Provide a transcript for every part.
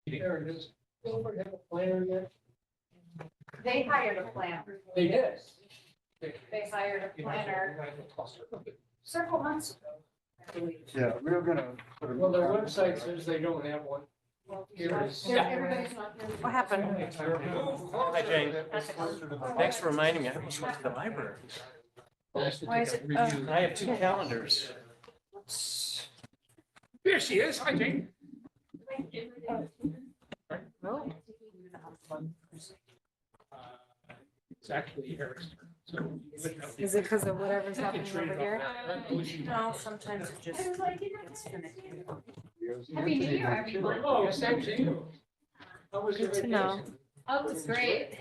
There it is. Over have a planner yet? They hired a planner. They did. They hired a planner several months ago, I believe. Yeah, we were gonna. put a- Well, their website says they don't have one. Here it is. Everybody's not here. What happened? Hi, Jane. Thanks for reminding me. I almost went to the library. Why is it- I have two calendars. There she is. Hi, Jane. Really? It's actually Eric's turn. So. Is it because of whatever's happening over here? No, No, sometimes it just gets finicky. Happy New Year, everyone. Oh, same to you. How was your Good to know. vacation? Oh, it was great.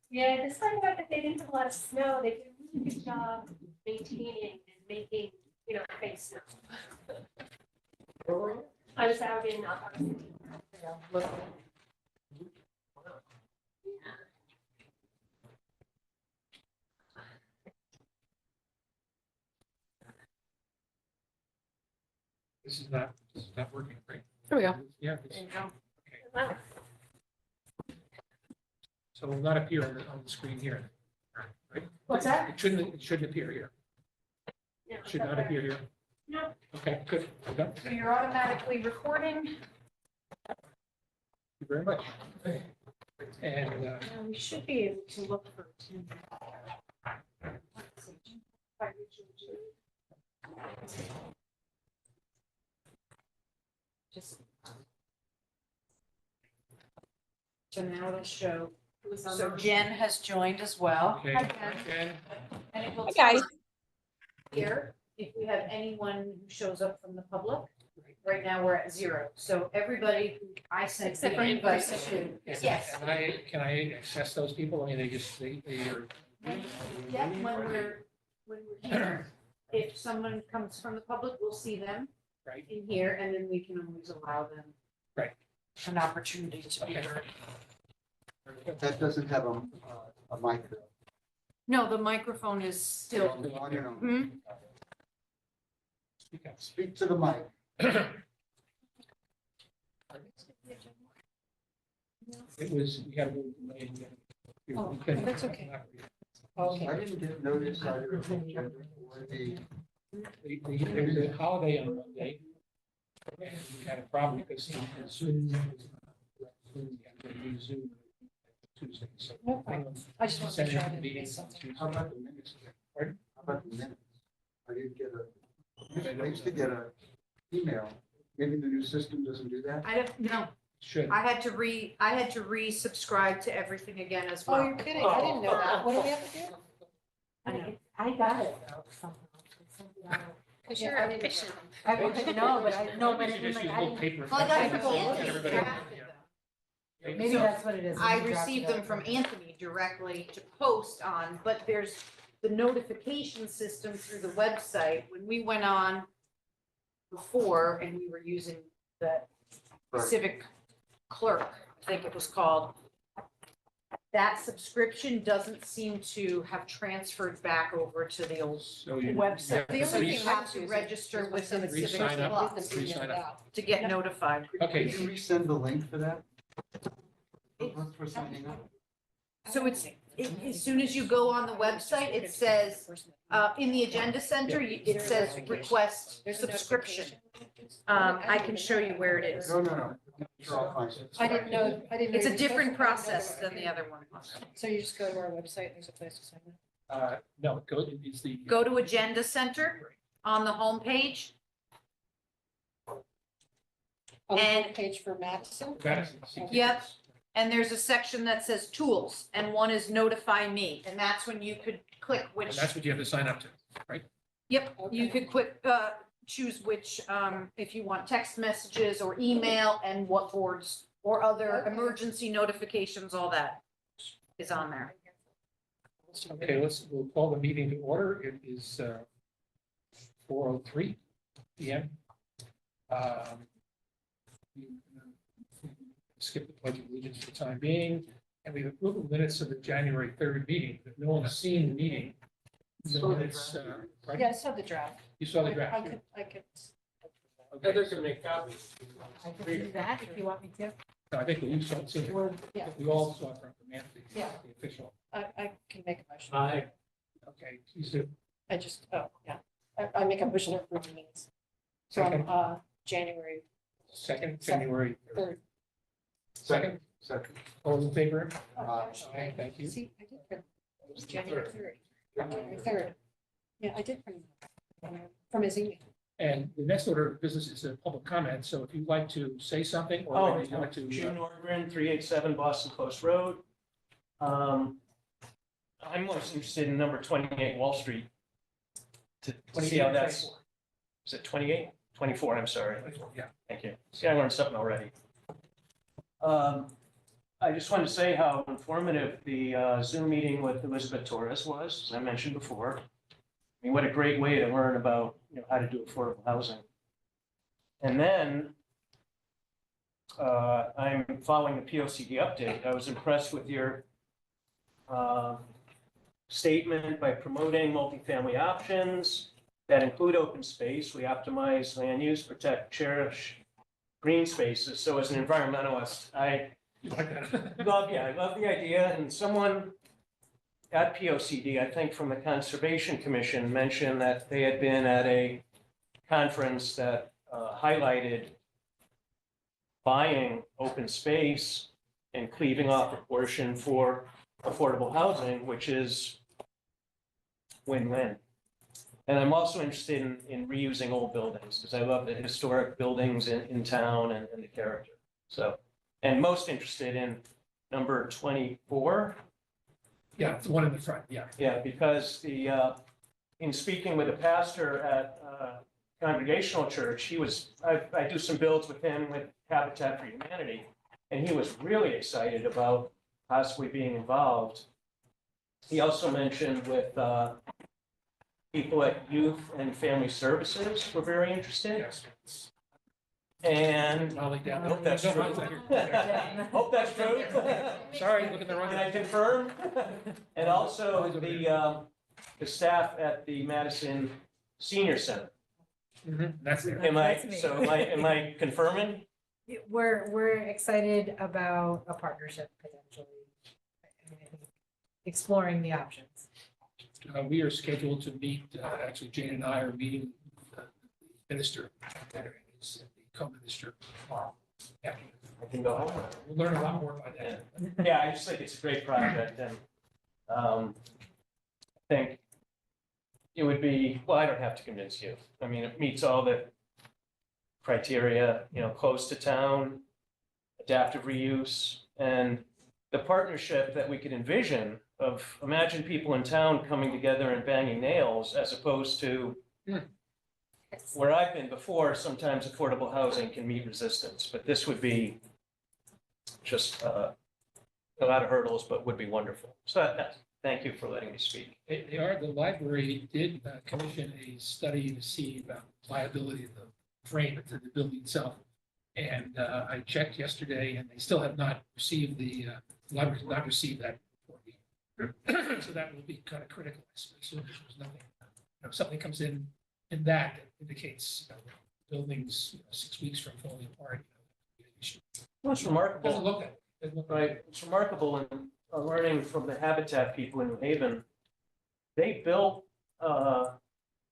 Yeah, despite the fact that they didn't have a lot of snow, they did a really good job maintaining and making, face snow. Where were you? I was out in, This is not working great. There we go. Yeah. There you go. wow. So it will not appear on the screen here. Right? What's that? It shouldn't appear here. No, It should not appear here. No. Okay, good. Well done. So you're automatically recording. Thank you very much. And Now, we should be able to look for. Just. So now it'll show. So Jen has joined as well. okay, Hi, Jen. Jen. And it will Hi, guys. tell here, if we have anyone who shows up from the public. Right now, we're at 0. So everybody who I sent Except the for invite in-person. to. Yes. And can I access those people? I mean, they are. Yeah, when we're here, if someone comes from the public, we'll see them Right. in here, and then we can always allow them. Right. An opportunity to be Okay. heard. That doesn't have a mic. No, the microphone is still. On your own. Hmm? Speak up. Speak to the mic. It was, we had a little delay. Oh, We couldn't- that's okay. I didn't get notice either of the agenda or the. There was a holiday on Monday. And we had a problem because Zoom. We had to use Zoom Tuesday. So No problem. I just want to send try out to the do meetings on something. Tuesday. How about the minutes? Pardon? How about the minutes? I didn't get I used to get a email. Maybe the new system doesn't do that. I don't know. Should. I had to resubscribe to everything again as Oh, well. you're kidding. I didn't know that. What do we have to do? I know. I got it. Because you're efficient. I didn't know, but I know, but You should just like, use I little didn't. paper. Well, I got it from from Anthony. Anthony. Everybody- Maybe that's what it is. I You dropped received it them out. from Anthony directly to post on, but there's the notification system through the website. When we went on before and we were using the Right. Civic Clerk, I think it was called, that subscription doesn't seem to have transferred back over to the old So you. website. The So only you thing I have was to using register was within when Civic Re-sign up. Plus Re-sign up. to get notified. Okay. Can you resend the link for that? For signing up? So as soon as you go on the website, it says, in the agenda center, it says request subscription. I can show you where it is. No. Sure, I'll find it. I didn't know. It's a different process than the other one. So you just go to our website, there's a place to sign up. No, it's the. Go to Agenda Center on the homepage. On the And- page for Madison? Madison. Yep. And there's a section that says Tools, and one is Notify Me, and that's when you could click And which, that's what you have to sign up to. yep, you could click, choose which, if you want text messages or email and what boards or other emergency notifications, all that is on there. Okay, we'll call the meeting to order. It is 4:03 PM. Skip the pledge of allegiance for the time being, and we have approved the minutes of the January 3rd meeting, but no one's seen the meeting. The minutes, pardon? Yeah, I saw the draft. You saw the I draft? could Okay. I could do that if you want me to. No, I think we saw it. Or, yeah, We all saw it from the Yeah. official. I can make a motion. Okay, please do. I just, oh, yeah. I make a motion to approve the minutes Second. from, January Second, January 3rd. second. Second. All in favor? Aye. Aye, thank you. See, I did print, it was January 3rd. January 3rd. Yeah, I did print from his email. And the next order of business is a public comment, so if you'd like to say something or Oh, if you'd like to. June Nordgren, 387 Boston Post Road. I'm most interested in number 28 Wall Street. To see how that's, is it 28? 24, I'm sorry. Yeah. Thank you. See, I learned something already. I just wanted to say how informative the Zoom meeting with Elizabeth Torres was, as I mentioned before. I mean, what a great way to learn about, how to do affordable housing. And then I'm following the POCD update. I was impressed with your statement by promoting multifamily options that include open space. We optimize land use, protect, cherish green spaces. So as an environmentalist, I love the idea. And someone at POCD, I think from the Conservation Commission, mentioned that they had been at a conference that highlighted buying open space and cleaving off a portion for affordable housing, which is win-win. And I'm also interested in reusing old buildings because I love the historic buildings in town and the character. So, and most interested in number 24. Yeah, it's the one in the front, yeah. Yeah, because in speaking with a pastor at Congregational Church, I do some builds with him with Habitat for Humanity, and he was really excited about possibly being involved. He also mentioned with people at Youth and Family Services were very interested. Yes. And Molly I down. hope that's true. Hope that's true. Sorry, look at the wrong. Can I confirm? And also the staff at the Madison Senior Center. That's there. Am I, That's me. so am I confirming? We're excited about a partnership potentially. Exploring the options. We are scheduled to meet, actually Jane and I are meeting with the minister, and the co-minister tomorrow. Yeah, I can go home. we'll learn a lot more by then. Yeah, I just think it's a great project and I think it would be, well, I don't have to convince you. I mean, it meets all the criteria, close to town, adaptive reuse, and the partnership that we could envision of, imagine people in town coming together and banging nails as opposed to where I've been before, sometimes affordable housing can meet resistance, but this would be just a lot of hurdles, but would be wonderful. So thank you for letting me speak. The library did commission a study to see about viability of the frame of the building itself. And I checked yesterday and they still have not received the library has not received that report. So that will be kind of critical. So there's nothing, something comes in that indicates buildings 6 weeks from falling apart. Well, it's Doesn't remarkable, look that. Doesn't look right? It's remarkable in learning from the Habitat people in New Haven. They built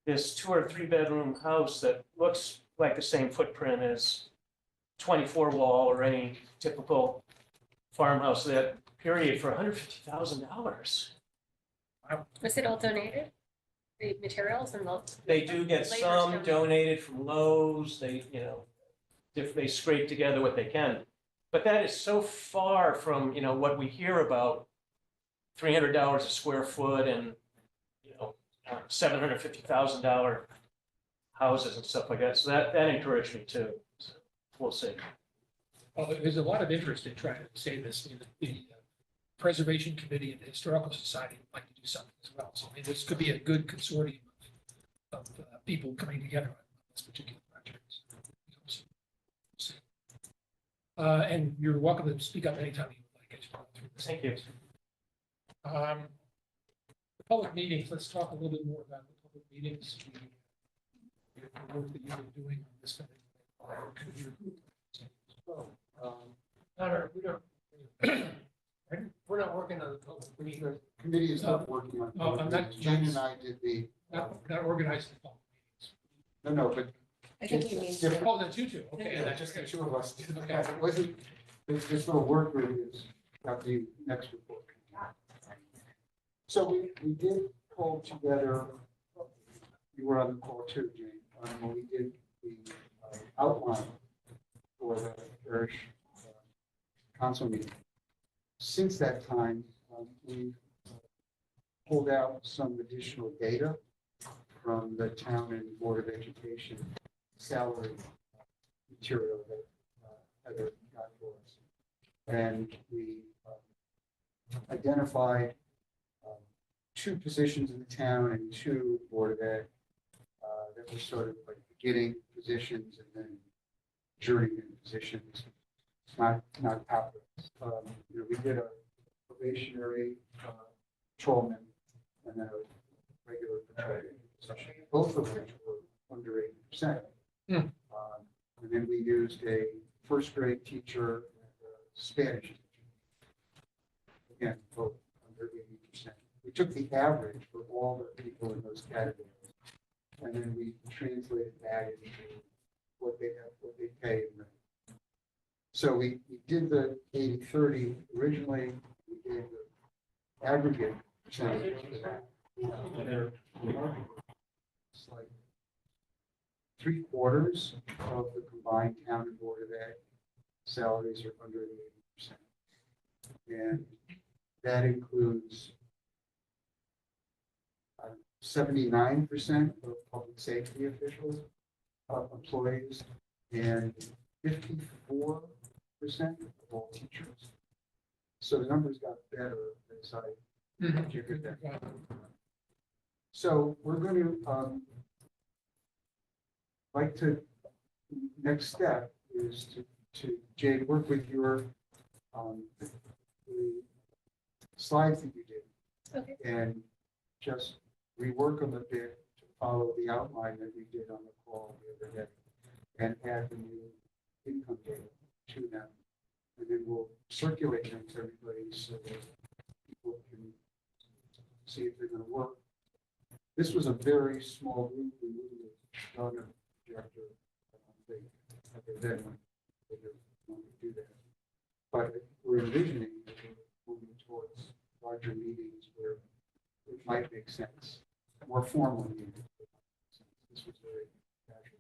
this 2 or 3 bedroom house that looks like the same footprint as 24 wall or any typical farmhouse of that period for $150,000. Was it all donated? The materials and the. They do get Labor's some donated. donated from Lowe's, they, they scrape together what they can. But that is so far from, what we hear about $300 a square foot and, $750,000 houses and stuff like that. So that encouraged me too. So we'll see. Well, there's a lot of interest in trying to say this. The Preservation Committee and the Historical Society would like to do something as well. So this could be a good consortium of people coming together on this particular project. And you're welcome to speak up anytime you would like. Thank you. The public meetings, let's talk a little bit more about the public meetings. The work that you've been doing on this. On mean, The committee is not working on. Oh, I'm not- Jane and I did the, not organizing the public no, but I think he means. Different. meetings. Oh, the two, okay, yeah, that's just the okay. two of us. did Okay. that. It wasn't, this little work group is got the next report. So we did pull together, you were on the call too, Jane, when we did the outline for the parish council meeting. Since that time, we pulled out some additional data from the town and board of education salary material that Heather got for us. And we identified two positions in the town and two board of ed that were sort of like beginning positions and then journeyman positions. It's not pathways. We did a probationary patrolman and then a regular patrolman position, both of which were under 80%. And then we used a first grade teacher and a Spanish teacher. Again, both under 80%. We took the average for all the people in those categories. And then we translated that into what they pay. So we did the 80-30 originally. We gave the aggregate percentage for that. And they're remarkable. It's like 3/4 of the combined town and board of ed salaries are under 80%. And that includes 79% of public safety officials, employees, and 54% of all teachers. So the numbers got better as I figured that. So we're going to like to, next step is to Jade, work with your the slides that you did. Okay. And just rework them a bit to follow the outline that we did on the call the other day and add the new income data to them. And then we'll circulate them to everybody so that people can see if they're going to work. This was a very small group. We really done a projector. I don't think that they then want to do that. But we're envisioning that we're moving towards larger meetings where it might make sense, more formal meetings. This was very casual.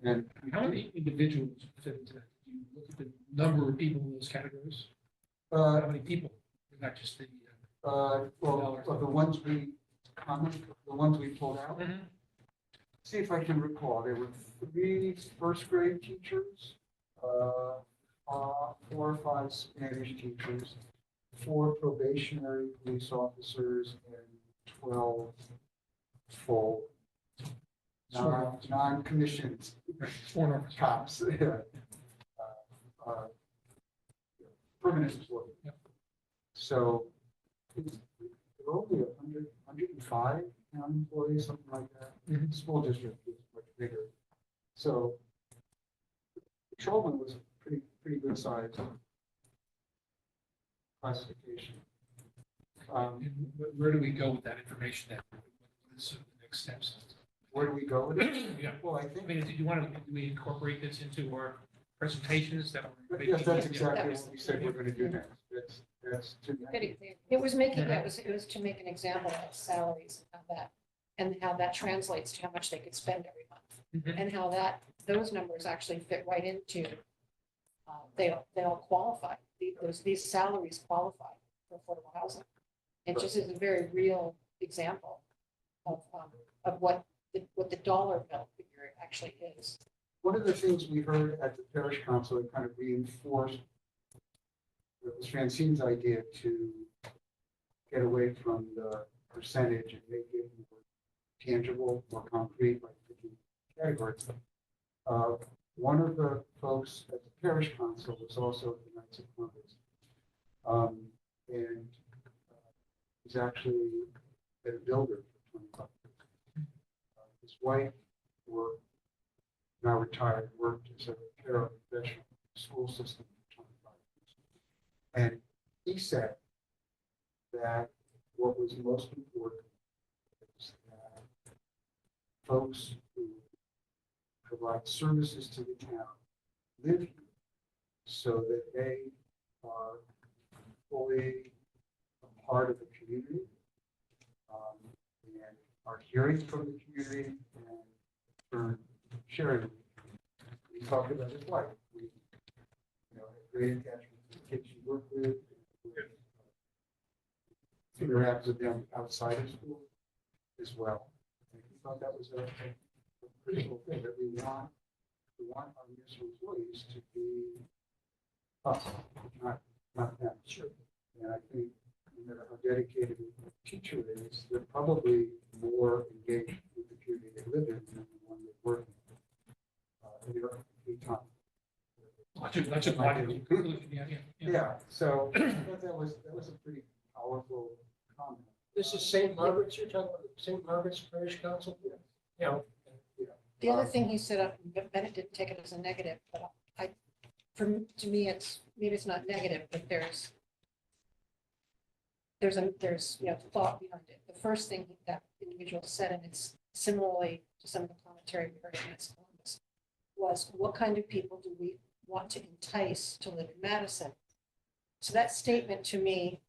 And How many individuals fit into that? Did you look at the number of people in those categories? uh, How many people? Not just the. well, of the ones we pulled out. See if I can recall. There were 3 first grade teachers, 4 or 5 Spanish teachers, 4 probationary police officers, and 12 full non-commissioned cops. Permanent employees. Yep. So it's only 105 town employees, something like that. Mhm. The school district is much bigger. So patrolman was a pretty good size classification. And where do we go with that information then? What is sort of the next steps? Where do we go with it? Yeah. Well, I I think, mean, do you want to, do we incorporate this into our presentations that are? yes, that's exactly what we said we're going to do next. That's to. Good example. It was making, it was to make an example of salaries and how that translates to how much they could spend every month. Mhm. And how those numbers actually fit right into, they all qualify, these salaries qualify for affordable housing. It just is a very real example of what the dollar bill figure actually is. One of the things we heard at the parish council that kind of reinforced it was Francine's idea to get away from the percentage and make it more tangible, more concrete, like picking categories. One of the folks at the parish council was also at the Knights of Columbus. And he's actually been a builder for 25 years. His wife worked, now retired, worked as a paraprofessional in the school system for 25 years. And he said that what was most important is that folks who provide services to the town live here so that they are fully a part of the community, and are hearing from the community and for sharing. We talked about his wife. We, have great attachment to the kids you work with. Interact with them outside of school as well. And we thought that was a critical thing that we want our municipal employees to be us, not them. Sure. And I think no matter how dedicated a teacher is, they're probably more engaged with the community they live in than the one they work in. They're complete time. That's a logical conclusion, yeah. Yeah, so I thought that was a pretty powerful comment. This is St. Margaret's, you're talking about St. Margaret's Parish Council? Yeah. The other thing he said, Bennett didn't take it as a negative, but to me, maybe it's not negative, but there's thought behind it. The first thing that individual said, and it's similarly to some of the commentary we heard against Columbus, was what kind of people do we want to entice to live in Madison? So that statement to me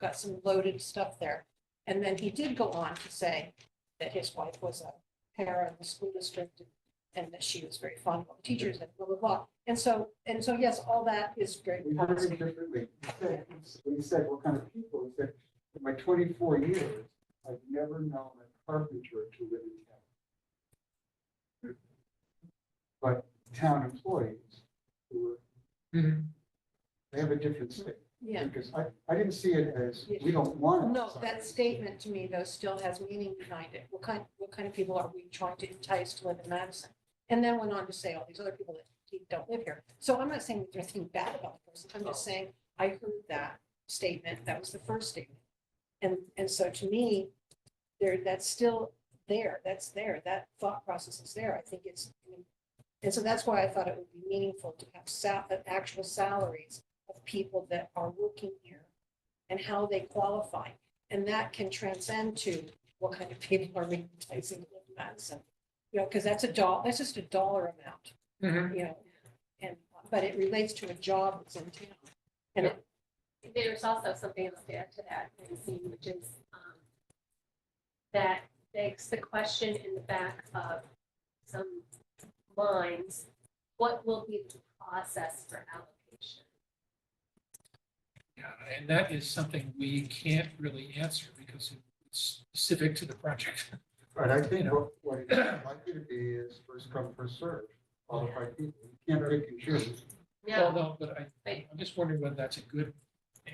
got some loaded stuff there. And then he did go on to say that his wife was a para in the school district and that she was very fond of all the teachers and blah, blah, blah. And so, yes, all that is very We heard it positive. differently. He said, what kind of people? He said, in my 24 years, I've never known a carpenter to live in town. But town employees who are, they have a different state. Yeah. Because I didn't see it as, we don't want it. No, that statement to me, though, still has meaning behind it. What kind of people are we trying to entice to live in Madison? And then went on to say all these other people that don't live here. So I'm not saying there's anything bad about the person. I'm just saying I heard that statement. That was the first statement. And so to me, that's still there. That's there. That thought process is there. I think and so that's why I thought it would be meaningful to have actual salaries of people that are working here and how they qualify. And that can transcend to what kind of people are we enticing to live in Madison. Because that's just a dollar amount, but it relates to a job that's in town. And There's also something else to add to that, Nancy, which is that begs the question in the back of some minds, what will be the process for allocation? Yeah, and that is something we can't really answer because it's specific to the project. Right, I think what it's likely to be is first come, first served, qualified people. You can't pick and choose. Well, no, but I'm just wondering whether that's a good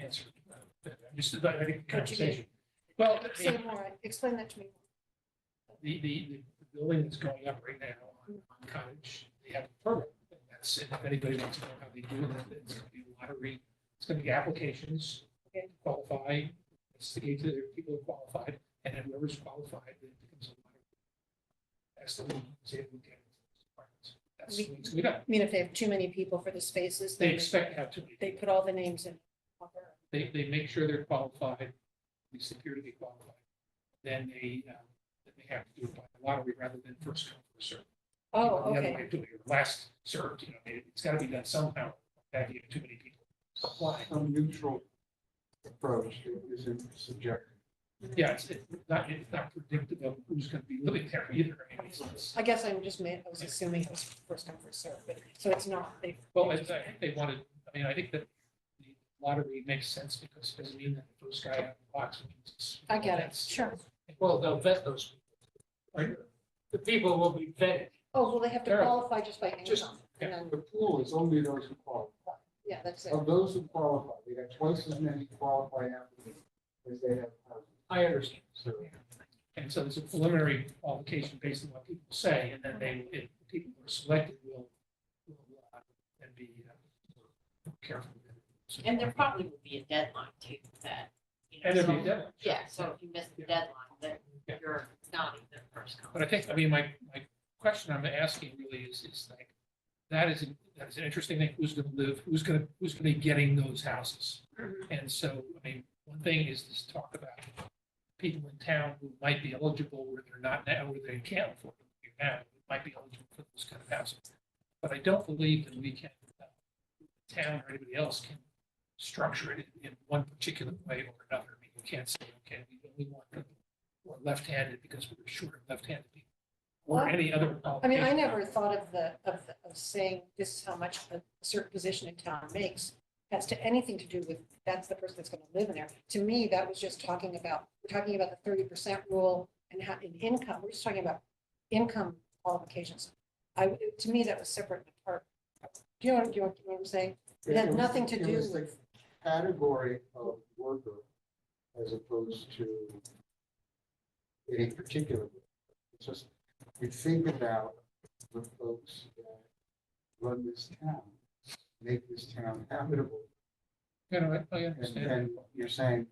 answer. I think conversation. Well, say more, explain that to me. the building that's going up right now on Cottage, they have a program. And that's, and if anybody wants to know how they do it, it's going to be a lottery. It's going to be applications, Okay. Qualify, instigate to the people who are qualified, and then whoever's qualified, then it becomes a lottery. That's the one, say, we get it. That's the way it's going to go. I mean, if they have too many people for the spaces, They then expect to have too many. they put all the names in. They make sure they're qualified, at least appear to be qualified. Then they have to do it by lottery rather than first come, first served. Oh, The other way okay. of doing it, last served, it's got to be done somehow. That you have too many people apply. Some neutral approach isn't subjective. Yeah, it's not predictive of who's going to be living there either. I mean, it's- I guess I was assuming it was first come, first served, but so it's not. Well, I think they wanted, I think that the lottery makes sense because it doesn't mean that the first guy out of the box wins. I get it, sure. Well, they'll vet those. Right. The people will be vetted. Oh, well, they have to Sure. qualify just by Just- income. And then, The pool is only those who qualify. yeah, that's it. Of those who qualify, they got twice as many qualified applicants as they have housing. I understand. So And so there's a preliminary qualification based on what people say, and then if the people who are selected will then be careful. So- And there probably will be a deadline too, that, And there'll be a so- deadline. Yeah, so if you miss the deadline, then Yeah. you're not even first come. But I think, my question I'm asking really is like, that is an interesting thing. Who's going to live? Who's going to be getting those houses? And so, I mean, one thing is this talk about people in town who might be eligible where they're not now, where they can't afford it now, might be eligible for those kind of housing. But I don't believe that we can, the town or anybody else can structure it in one particular way or another. I mean, you can't say, okay, we only want people who are left-handed because we're short of left-handed people. Or any other. I mean, I qualification. never thought of saying this is how much a certain position in town makes. Has to anything to do with, that's the person that's gonna live in there. To me, that was just talking about, we're talking about the 30% rule and how in income, we're just talking about income qualifications. To me, that was separate and apart. Do you know what I'm saying? It had nothing to do was the with, category of worker as opposed to any particular. It's just, you think about the folks that run this town, make this town habitable, You know, I and understand. you're saying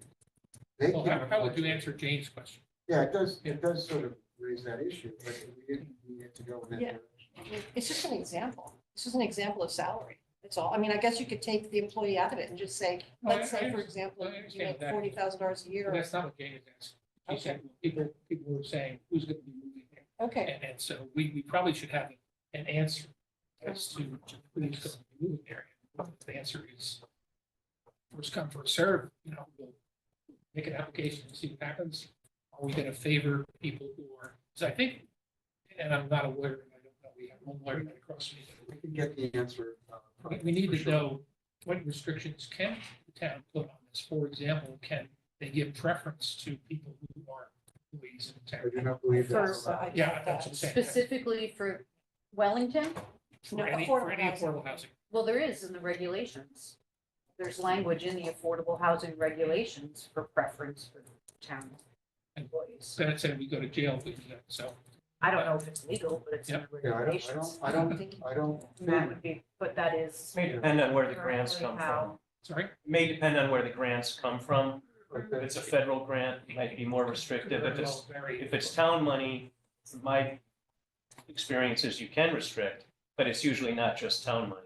they Well, can't. how would you afford answer Jane's question? Yeah, it does sort of raise that issue, but we didn't need it to go in that Yeah. direction. it's just an example. It's just an example of salary. That's all. I mean, I guess you could take the employee out of it and just say, No, let's I say, for understand. example, I you understand make that. $40,000 a But year. that's not what Jane is asking. She said, people were saying, who's going to be moving there? Okay, And so we probably should have an answer as to who's going to be moving there. And the answer is first come, first serve, you know, we'll make an application and see what happens. Are we going to favor people who are, because I think, and I'm not a lawyer, and I don't know, we have one lawyer right across from me. We can get the answer. We need for to sure. know what restrictions can the town put on this. For example, can they give preference to people who are employees in I town? do not believe For- that's. I Yeah, get that's what that. I'm saying. Specifically for Wellington? For No, any affordable affordable housing. Well, there is in the regulations. There's language in the affordable housing regulations for preference for town employees. Then it said we go to jail if we do that, so. I don't know if it's legal, but it's in the Yeah, regulations. I don't That think, would be, but that is. May depend on where the grants come from. How- Sorry? It may depend on where the grants come from. like If the- it's a federal grant, it might be more restrictive. Very. If it's town money, my experience is you can restrict, but it's usually not just town money.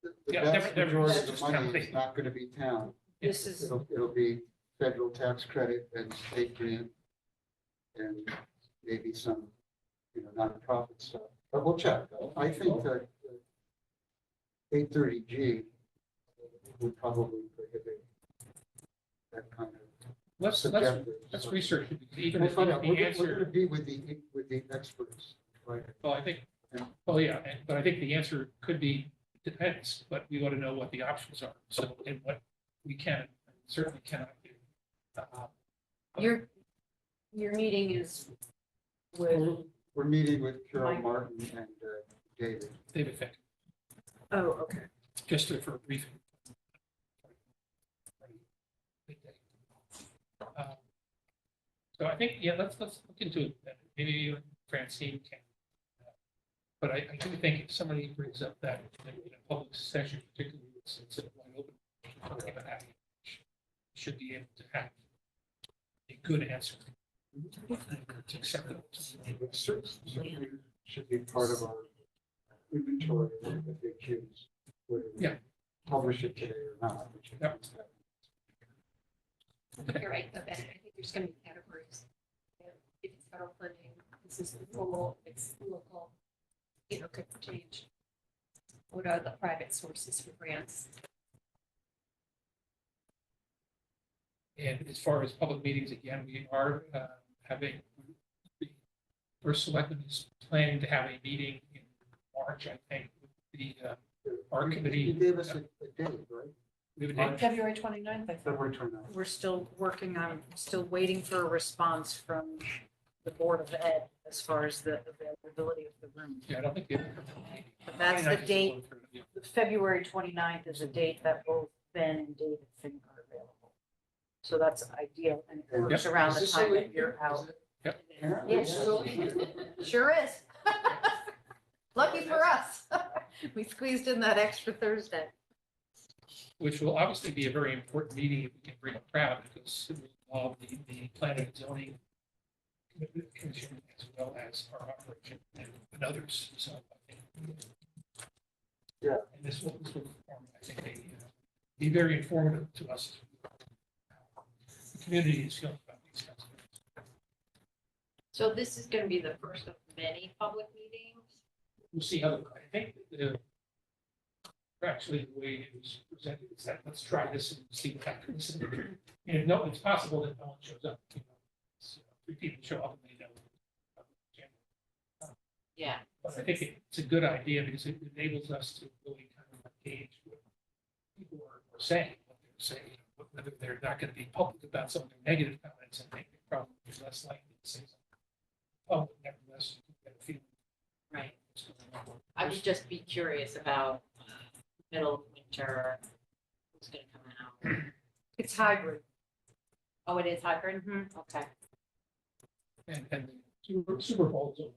the Yeah, vast they're majority of just the money counting. is not gonna be town. This is, It'll be federal tax credit and state grant and maybe some, nonprofit stuff. But we'll check. I think that 830G would probably prohibit that kind of Let's subjective. research it, even We'll if find out. the We're gonna answer, be with the experts. Right. well, I think, well, yeah, but I think the answer could be depends, but we ought to know what the options are. So, and what we can, certainly cannot do. your meeting is with, We're meeting with Carol Mike. Martin and David. David Fick, oh, okay. for a briefing. So I think, yeah, let's look into it. Maybe you and Francine can. But I do think if somebody brings up that in a public session, particularly since it's wide open, talking about having, should be able to have a good answer. It's acceptable. It certainly should be part of our inventory of the big cues. Whether we Yeah. publish it today or not. Yep. You're right, though, Ben. I think there's gonna be categories. If it's federal funding, this is local, it's local, could change. What are the private sources for grants? And as far as public meetings, again, we are having, the first selectman is planning to have a meeting in March, I think, with the art committee. You gave us a date, right? We have a date. February 29th, I think. February 29th. We're still working on, still waiting for a response from the Board of Ed as far as the availability of the room. Yeah, I don't think they have a meeting. But that's the 29th is date, one third, yeah. February 29th is a date that both Ben and David think are available. So that's ideal and it works around the time that you're out. Yes. Sure is. Lucky for us. We squeezed in that extra Thursday. Which will obviously be a very important meeting if we can bring a crowd, because it will involve the planning and zoning commission as well as our operation and others. So I think Yeah. And this will, I think, be very informative to us. The community is feeling about these kinds of things. So this is gonna be the first of many public meetings? We'll see how, I think, actually, the way it was presented is that let's try this and see what happens. And no, it's possible that no one shows up, you know, three people show up and they know. Yeah, But I think it's a good idea because it enables us to really kind of engage what people are saying, what they're saying, whether they're not going to be public about some of their negative comments, I think they're probably less likely to say something. Public, nevertheless, you can get a feeling. right. what's going on. I would just be curious about middle of winter, who's gonna come out. It's hybrid. Oh, it is hybrid? Mhm. Okay. And the Super Bowl is over.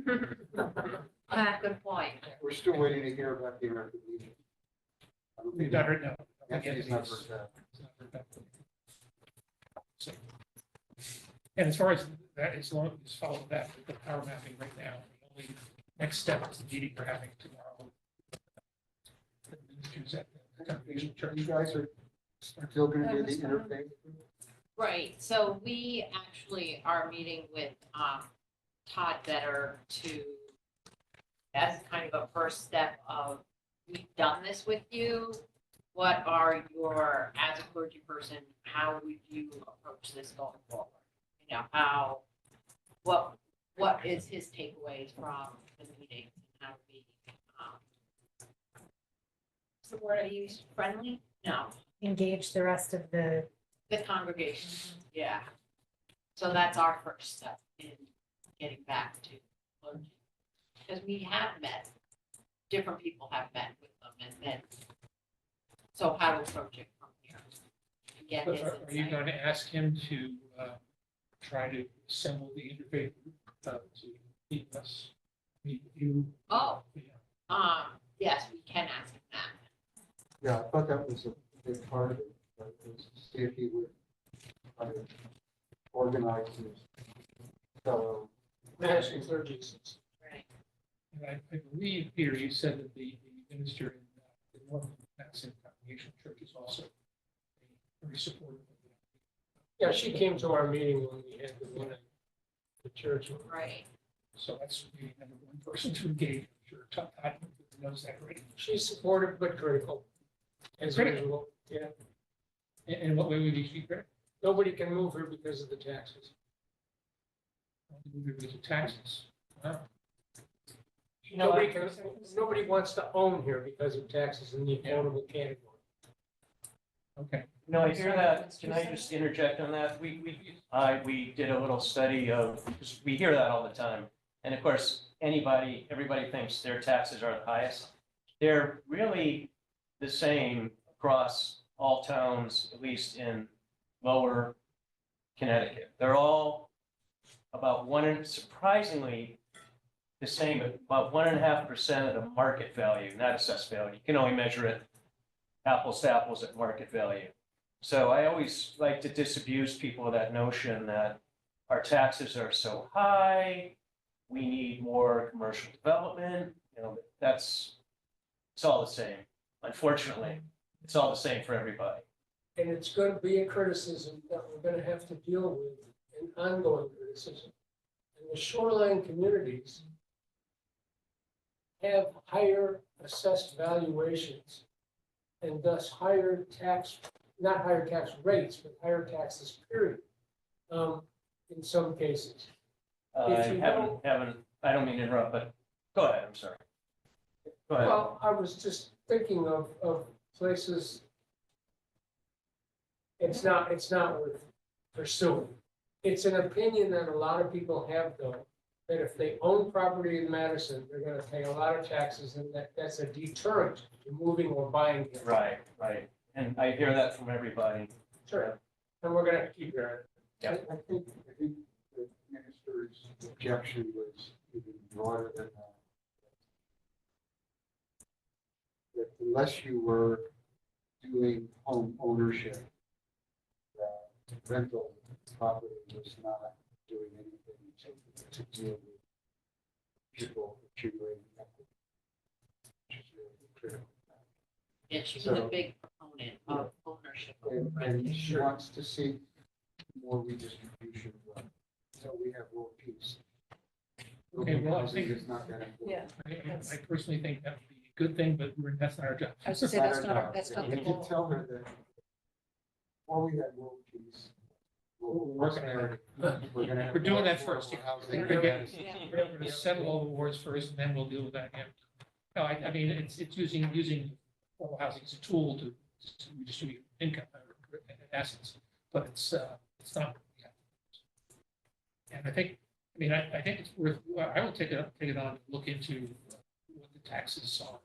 Good point. We're still waiting to hear about the American Legion. I don't We've think not heard now. Anthony's not heard that. So, and as far as that, as long as follow that, the power mapping right now, the only next step is the meeting we're having tomorrow. The ministers at the Congregational Church. You guys are still going to do the interfaith? Right, so we actually are meeting with Todd Better to, as kind of a first step of, we've done this with you. What are your, as a clergy person, how would you approach this going forward? You know, how, what is his takeaways from the meeting? How to be, what's the word I used, friendly? No, Engage the rest of the, congregation, yeah. So that's our first step in getting back to clergy. Because we have met, different people have met with them and then, so how to approach it from here? And get But his are you insight. going to ask him to try to assemble the interfaith group to meet us? Meet you? Oh, Yeah. yes, we can ask him that. Yeah, I thought that was a big part of it, but it was to see if he would try to organize his fellow. Madison clergy. Right. And I believe, Peter, you said that the minister in the North Madison Congregational Church is also very supportive of that. Yeah, she came to our meeting when we had the one at the church. Right. So that's maybe number one person to engage. I'm sure Todd knows that already. She's supportive but critical, as Critical. usual. Yeah, In what way would you speak there? nobody can move her because of the taxes. With the taxes. Wow. You know, Nobody wants to own here because of taxes in the affordable category. Okay. No, I hear that. Can I just interject on that? We did a little study of, because we hear that all the time. And of course, everybody thinks their taxes are the highest. They're really the same across all towns, at least in lower Connecticut. They're all about surprisingly the same, about 1.5% of the market value, not assessed value. You can only measure it apples to apples at market value. So I always like to disabuse people of that notion that our taxes are so high, we need more commercial development, you know, it's all the same. Unfortunately, it's all the same for everybody. And it's going to be a criticism that we're going to have to deal with, an ongoing criticism. And the shoreline communities have higher assessed valuations and thus higher tax, not higher tax rates, but higher taxes, period, in some cases. I If you I don't mean to interrupt, but go ahead, I'm sorry. Go ahead. Well, I was just thinking of places. It's not worth pursuing. It's an opinion that a lot of people have, though, that if they own property in Madison, they're gonna pay a lot of taxes, and that's a deterrent to moving or buying here. Right. And I hear that from everybody. Sure. And we're gonna keep hearing it. Yeah. I think the minister's objection was even broader than that. That unless you were doing home ownership, that rental property was not doing anything to deal with people accumulating equity. Which is critical. And she was a So- big proponent of ownership. of And she rental. wants to see more redistribution of wealth. So we have world peace. Okay, well, I Housing think- is not that important. Yeah. I personally think that would be a good thing, but that's not our job. I was gonna say, Not that's our not, job. that's not You the can goal. tell her that while we have world peace, We're working on it. we're gonna have We're doing more that first. affordable housing. We're gonna get- Madison. Yeah. We're going to settle all the wars first, and then we'll deal with that. Yeah. No, I mean, it's using affordable housing as a tool to redistribute income, assets, but it's not. Yeah. And I think it's worth, I will take it on, to look into what the taxes are.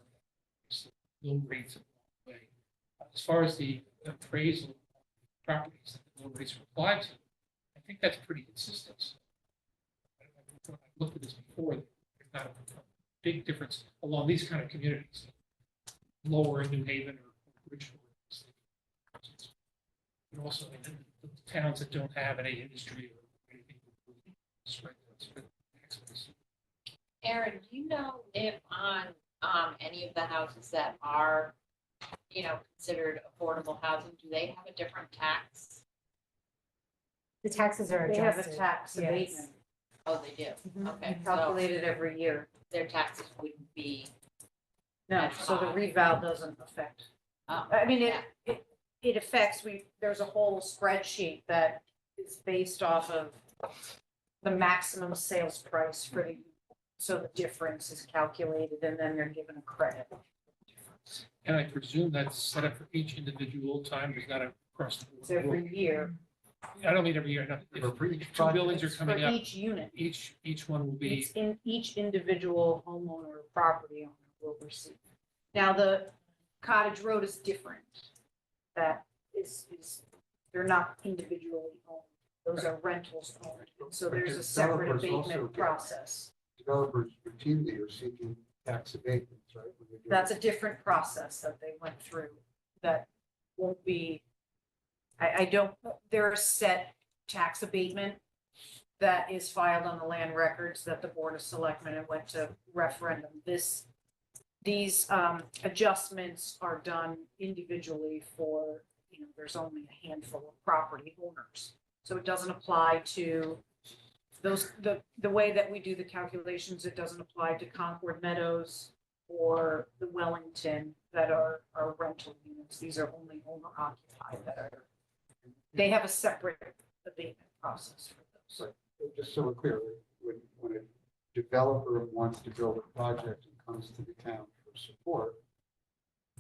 Low rates of the way. As far as the appraisal of properties that the low rates are applied to, I think that's pretty consistent. I've looked at this before, there's not a big difference along these kind of communities. Lower in New Haven or Bridgeport. And also in the towns that don't have any industry or anything. Spread the tax base. Aaron, do you know if on any of the houses that are, considered affordable housing, do they have a different tax? The taxes are They have a adjusted. tax yes. abatement. Oh, they do? Mhm. Okay, so Calculated every year. their taxes wouldn't be, No, so the reval doesn't affect. oh, I mean, yeah. it affects, there's a whole spreadsheet that is based off of the maximum sales price for the, so the difference is calculated and then they're given a credit. And I presume that's set up for each individual time, there's not a across the It's board. every year I don't mean every year, no, For each if two buildings are for coming up, each unit. each one will be, It's in each individual homeowner or property owner will receive. Now, the cottage road is different. That is, they're not individually owned. Those are rentals owned. So there's a separate Developers also abatement get- process. Developers routinely are seeking tax abatements, right? when they're doing- That's a different process that they went through that won't be, I don't, there are set tax abatement that is filed on the land records that the Board of Selectmen and went to referendum. These adjustments are done individually for, there's only a handful of property owners. So it doesn't apply to those, the way that we do the calculations, it doesn't apply to Concord Meadows or the Wellington that are rental units. These are only owner occupied that are, they have a separate abatement process for those. Just so we're clear, when a developer wants to build a project and comes to the town for support,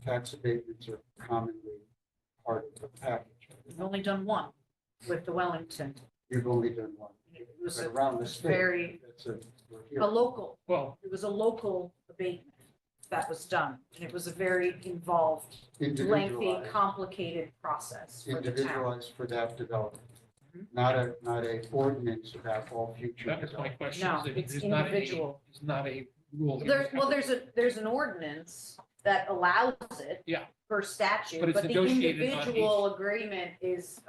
tax abatements are commonly part of the package. We've only done one with the Wellington. You've only done one. It was But a around the state, very, we're here. local, well, it was a local abatement that was done. And it was a very involved, lengthy, Individualized, complicated process for the town. individualized for that development. Mhm. Not a ordinance about all future. that was my development. question. No, is that it's there's not a- individual. There's not a rule. There's an ordinance that allows it. Yeah. Per statute, But it's but the negotiated on individual agreement is,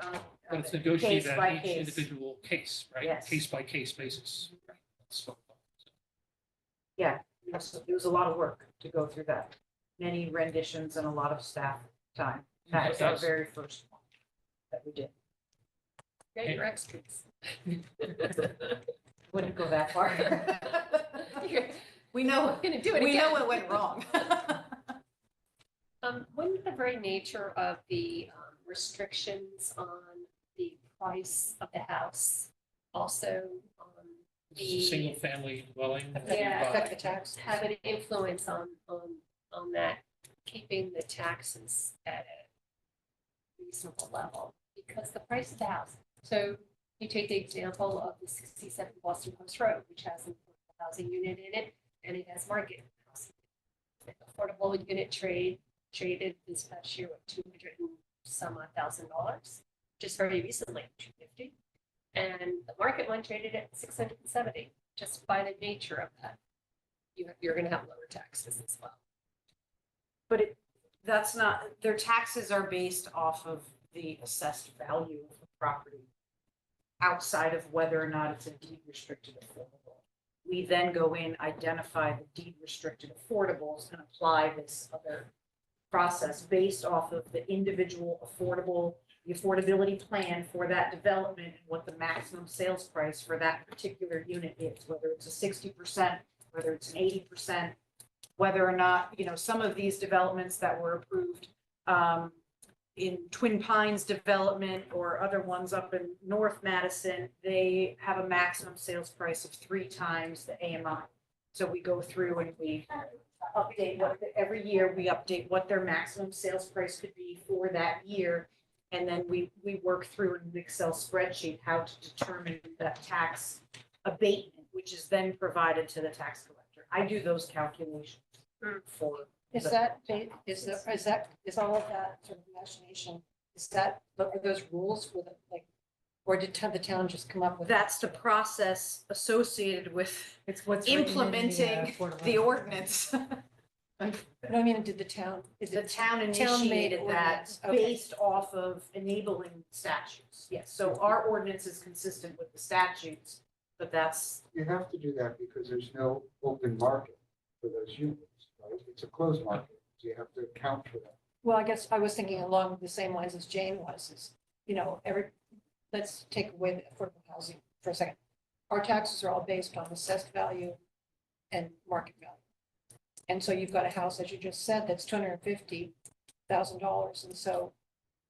But it's case negotiated by on each case. individual case, right? Yes. Case by case basis. Right. That's what- It was a lot of work to go through that. Many renditions and a lot of staff time. That was our Yes. very first one that we did. Yeah, you're experts. Wouldn't go that far. We We're know, gonna do it we know again. it went wrong. Wouldn't the very nature of the restrictions on the price of the house also This is a single the, family dwelling. Yeah. Affect the tax. have an influence on that, keeping the taxes at a reasonable level? Because the price of the house, so you take the example of the 67 Boston Post Road, which has an affordable housing unit in it, and it has market housing. The affordable unit traded this past year with $200 and some odd $1,000, just very recently, $250. And the market one traded at $670, just by the nature of that. You're gonna have lower taxes as well. But that's not, their taxes are based off of the assessed value of the property outside of whether or not it's a deed restricted affordable we then go in, identify the deed restricted affordables and apply this other process based off of the individual the affordability plan for that development and what the maximum sales price for that particular unit is, whether it's a 60%, whether it's an 80%, whether or not, some of these developments that were approved in Twin Pines development or other ones up in North Madison, they have a maximum sales price of 3 times the AMI. So we go through and we update every year we update what their maximum sales price could be for that year. And then we work through in an Excel spreadsheet how to determine that tax abatement, which is then provided to the tax collector. I do those calculations for. Is all of that sort of imagination, are those rules with it, like, or did the town just come up with? That's the process associated with It's what's written in the, implementing affordable the housing. ordinance. No, I mean, did the town? The town made initiated that ordinance, okay. based off of enabling statutes. Yes, so our ordinance is consistent with the statutes, but that's, You have to do that because there's no open market for those units, right? It's a closed market, so you have to account for that. Well, I guess I was thinking along the same lines as Jane was, let's take away the affordable housing for a second. Our taxes are all based on assessed value and market value. And so you've got a house, as you just said, that's $250,000. And so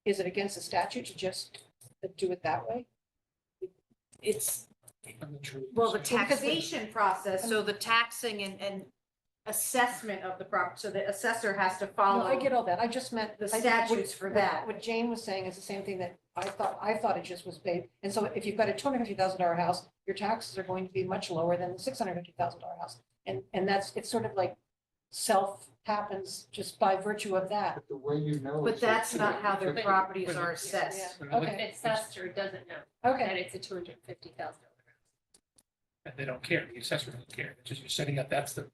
is it against the statute to just do it that way? it's, I'm not sure. well, the taxation process, so the taxing and assessment of the property, so the assessor has to No, follow. I get all that. I just meant the I think statutes for that. What Jane was saying is the same thing that I thought it just was based. And so if you've got a $250,000 house, your taxes are going to be much lower than the $650,000 house. And it's sort of like happens just by virtue of that. But the way you know. But is that's that not how their $250,000. properties are assessed. Yeah. When I look Okay. at- The assessor doesn't know Okay. that it's a $250,000. And they don't care, the assessor doesn't care, it's just you're setting up, that's the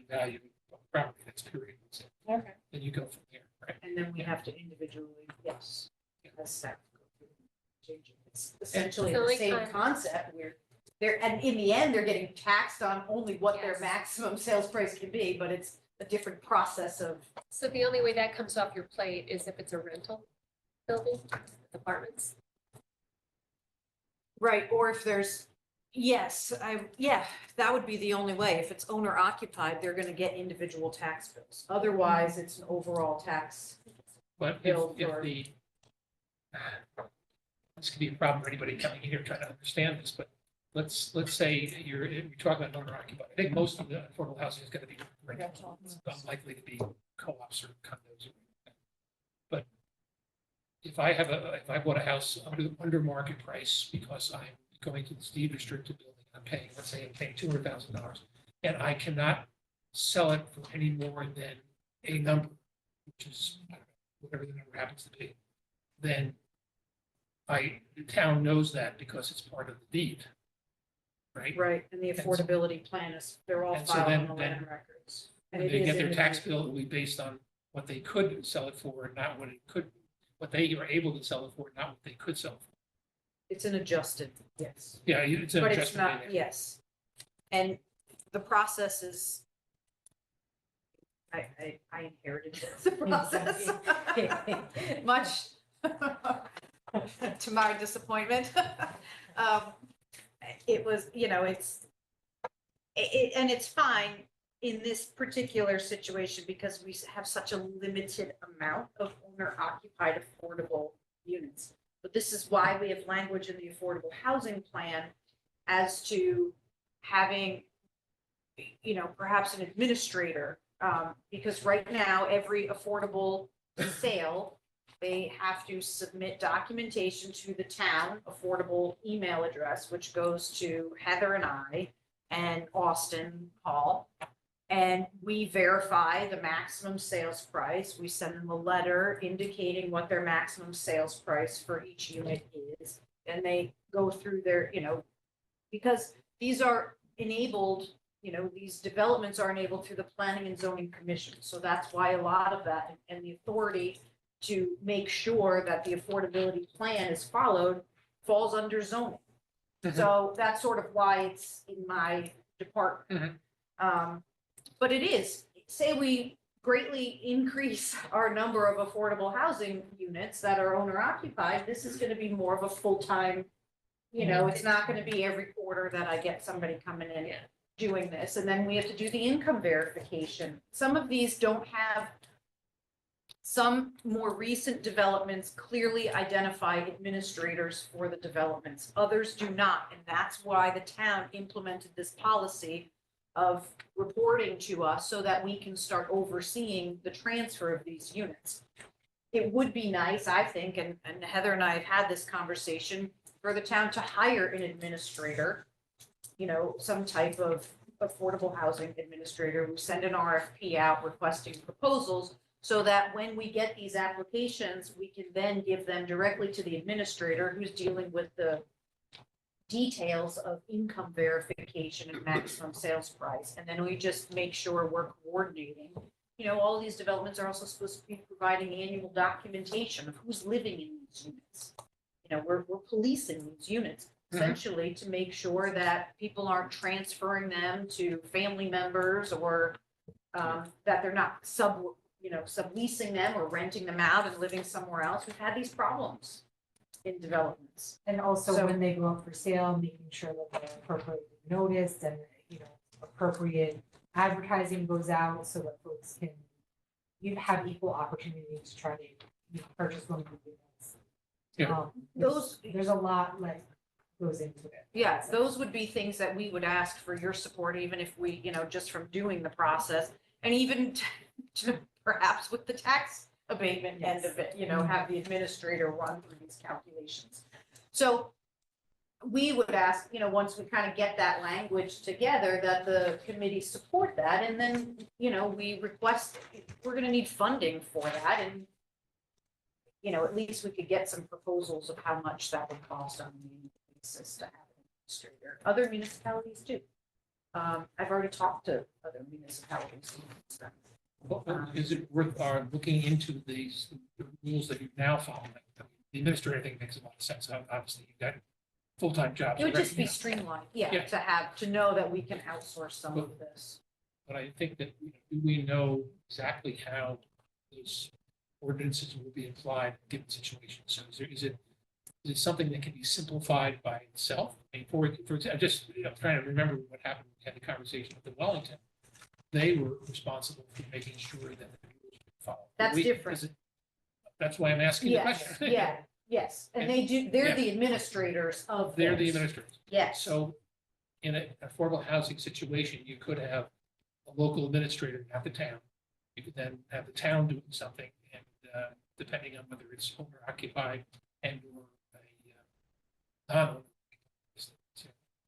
value of the property, that's period. Okay. Then you go from there, right? And then we have to individually, yes, assess. It's essentially So the like, same concept where and in the end, they're getting taxed on only what their Yes. maximum sales price can be, but it's a different process of. So the only way that comes off your plate is if it's a rental building, apartments. Right, or if there's, that would be the only way. If it's owner occupied, they're gonna get individual tax bills. Otherwise, it's an overall tax. But Bill if for- this could be a problem for anybody coming in here trying to understand this, but let's say you're talking about owner occupied. I think most of the affordable housing is gonna be rental. It's unlikely to be co-ops or condos. But if I bought a house under market price because I'm going to this deed restricted building, I'm paying $200,000, and I cannot sell it for any more than a number, which is I don't know, whatever the number happens to be, then the town knows that because it's part of the deed, right? Right, and the affordability plan is, they're all And so filed on then- the land records. And When it they is get their tax individual. bill, it will be based on what they could sell it for, not what they are able to sell it for, not what they could sell it for. It's an adjusted, yes. Yeah, it's an But it's adjustment. not, yes. And the process is, I inherited the process. Much to my disappointment. It was, and it's fine in this particular situation because we have such a limited amount of owner occupied affordable units. But this is why we have language in the affordable housing plan as to having, perhaps an administrator. Because right now, every affordable sale, they have to submit documentation to the town affordable email address, which goes to Heather and I and Austin Hall. And we verify the maximum sales price. We send them a letter indicating what their maximum sales price for each unit is. And they go through their, because these are enabled, these developments are enabled through the Planning and Zoning Commission. So that's why a lot of that and the authority to make sure that the affordability plan is followed falls under zoning. So that's sort of why it's in my department. But it is, say we greatly increase our number of affordable housing units that are owner occupied, this is gonna be more of a full-time, it's not gonna be every quarter that I get somebody coming in Yeah. doing this, and then we have to do the income verification. Some of these don't have, some more recent developments clearly identify administrators for the developments. Others do not, and that's why the town implemented this policy of reporting to us so that we can start overseeing the transfer of these units. It would be nice, I think, and Heather and I have had this conversation, for the town to hire an administrator, some type of affordable housing administrator who send an RFP out requesting proposals, so that when we get these applications, we can then give them directly to the administrator who's dealing with the details of income verification and maximum sales price. And then we just make sure we're coordinating. All these developments are also supposed to be providing annual documentation of who's living in these units. We're policing these units essentially to make sure that people aren't transferring them to family members, or that they're not subleasing them or renting them out and living somewhere else. We've had these problems in developments. And also So- when they go up for sale, making sure that they're appropriately noticed and, appropriate advertising goes out so that folks can, have equal opportunity to try to, purchase one of the units. Yeah. There's a lot that goes into it. Yeah, those would be things that we would ask for your support, even if we, just from doing the process, and even to perhaps with the tax abatement end of it, have the administrator run through these calculations. So we would ask, once we kind of get that language together, that the committee support that, and then, we request, we're gonna need funding for that, and at least we could get some proposals of how much that would cost on an annual basis to have an administrator. Other municipalities do. I've already talked to other municipalities. Is it worth looking into the rules that you've now following? The administrator, I think, makes a lot of sense. Obviously, you've got full-time jobs. It would just be already, streamlined, Yeah. to know that we can outsource some of this. But I think that, do we know exactly how those ordinances will be applied in given situations? So is it something that can be simplified by itself? I mean, for example, I'm just trying to remember what happened. We had the conversation with the Wellington. They were responsible for making sure that the rules were followed. That's different. That's why I'm asking the Yes, question. yes, and they're the administrators of They're the this. administrators. Yes, So in an affordable housing situation, you could have a local administrator, not the town. You could then have the town doing something, and depending on whether it's owner occupied and or a non-owner.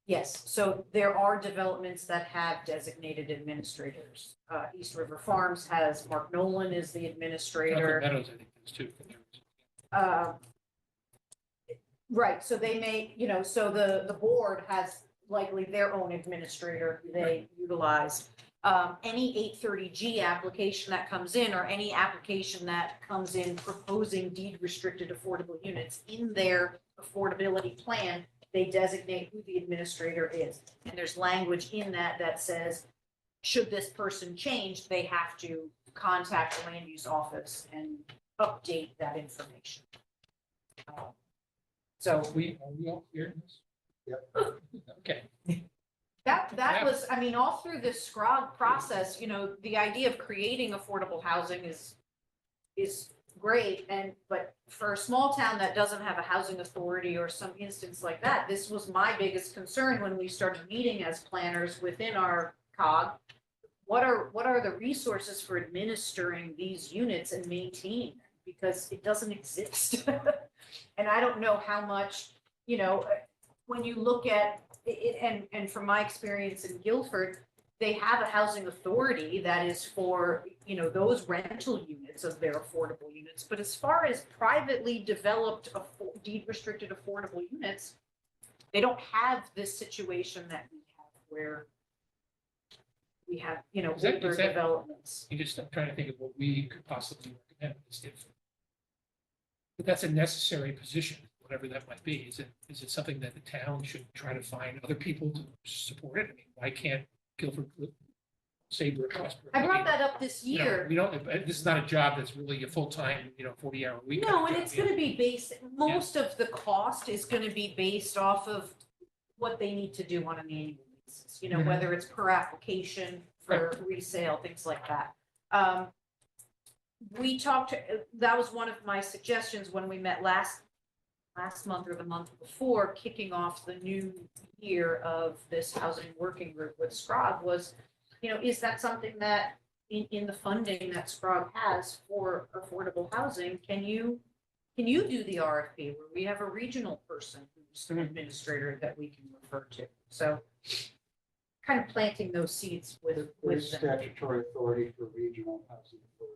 yes, so there are developments that have designated administrators. East River Farms has, Mark Nolan is the administrator. Meadows, I think, there's two. Right, so they may, so the board has likely their own administrator who they utilize. Any 830G application that comes in, or any application that comes in proposing deed restricted affordable units in their affordability plan, they designate who the administrator is. And there's language in that that says, should this person change, they have to contact the land use office and update that information. So Are we all clear in this? Yep. Okay. that was, I mean, all through this SCROG process, the idea of creating affordable housing is great. But for a small town that doesn't have a housing authority or some instance like that, this was my biggest concern when we started meeting as planners within our COG. What are the resources for administering these units and maintaining them? Because it doesn't exist. And I don't know how much, when you look at it, and from my experience in Guilford, they have a housing authority that is for, those rental units of their affordable units. But as far as privately developed deed restricted affordable units, they don't have this situation that we have where we have, Is that- older is that- developments. I'm trying to think of what we could possibly recommend. But that's a necessary position. whatever that might be. Is it something that the town should try to find other people to support it? I mean, why can't Guilford, Saybrook, Westbrook? I mean, brought that up this you know, year. We don't, this is not a job that's really a full-time, 40-hour week. No, kind and of it's job, gonna be based, most of the cost is gonna be based off of what they need to do on an annual basis, Mhm. whether it's per application for resale, things like that. We talked, that was one of my suggestions when we met last month or the month before, kicking off the new year of this housing working group with SCROG was, is that something that in the funding that SCROG has for affordable housing, can you do the RFP where we have a regional person who's an administrator that we can refer to? So kind of planting those seeds with There's them. statutory authority for regional housing authority.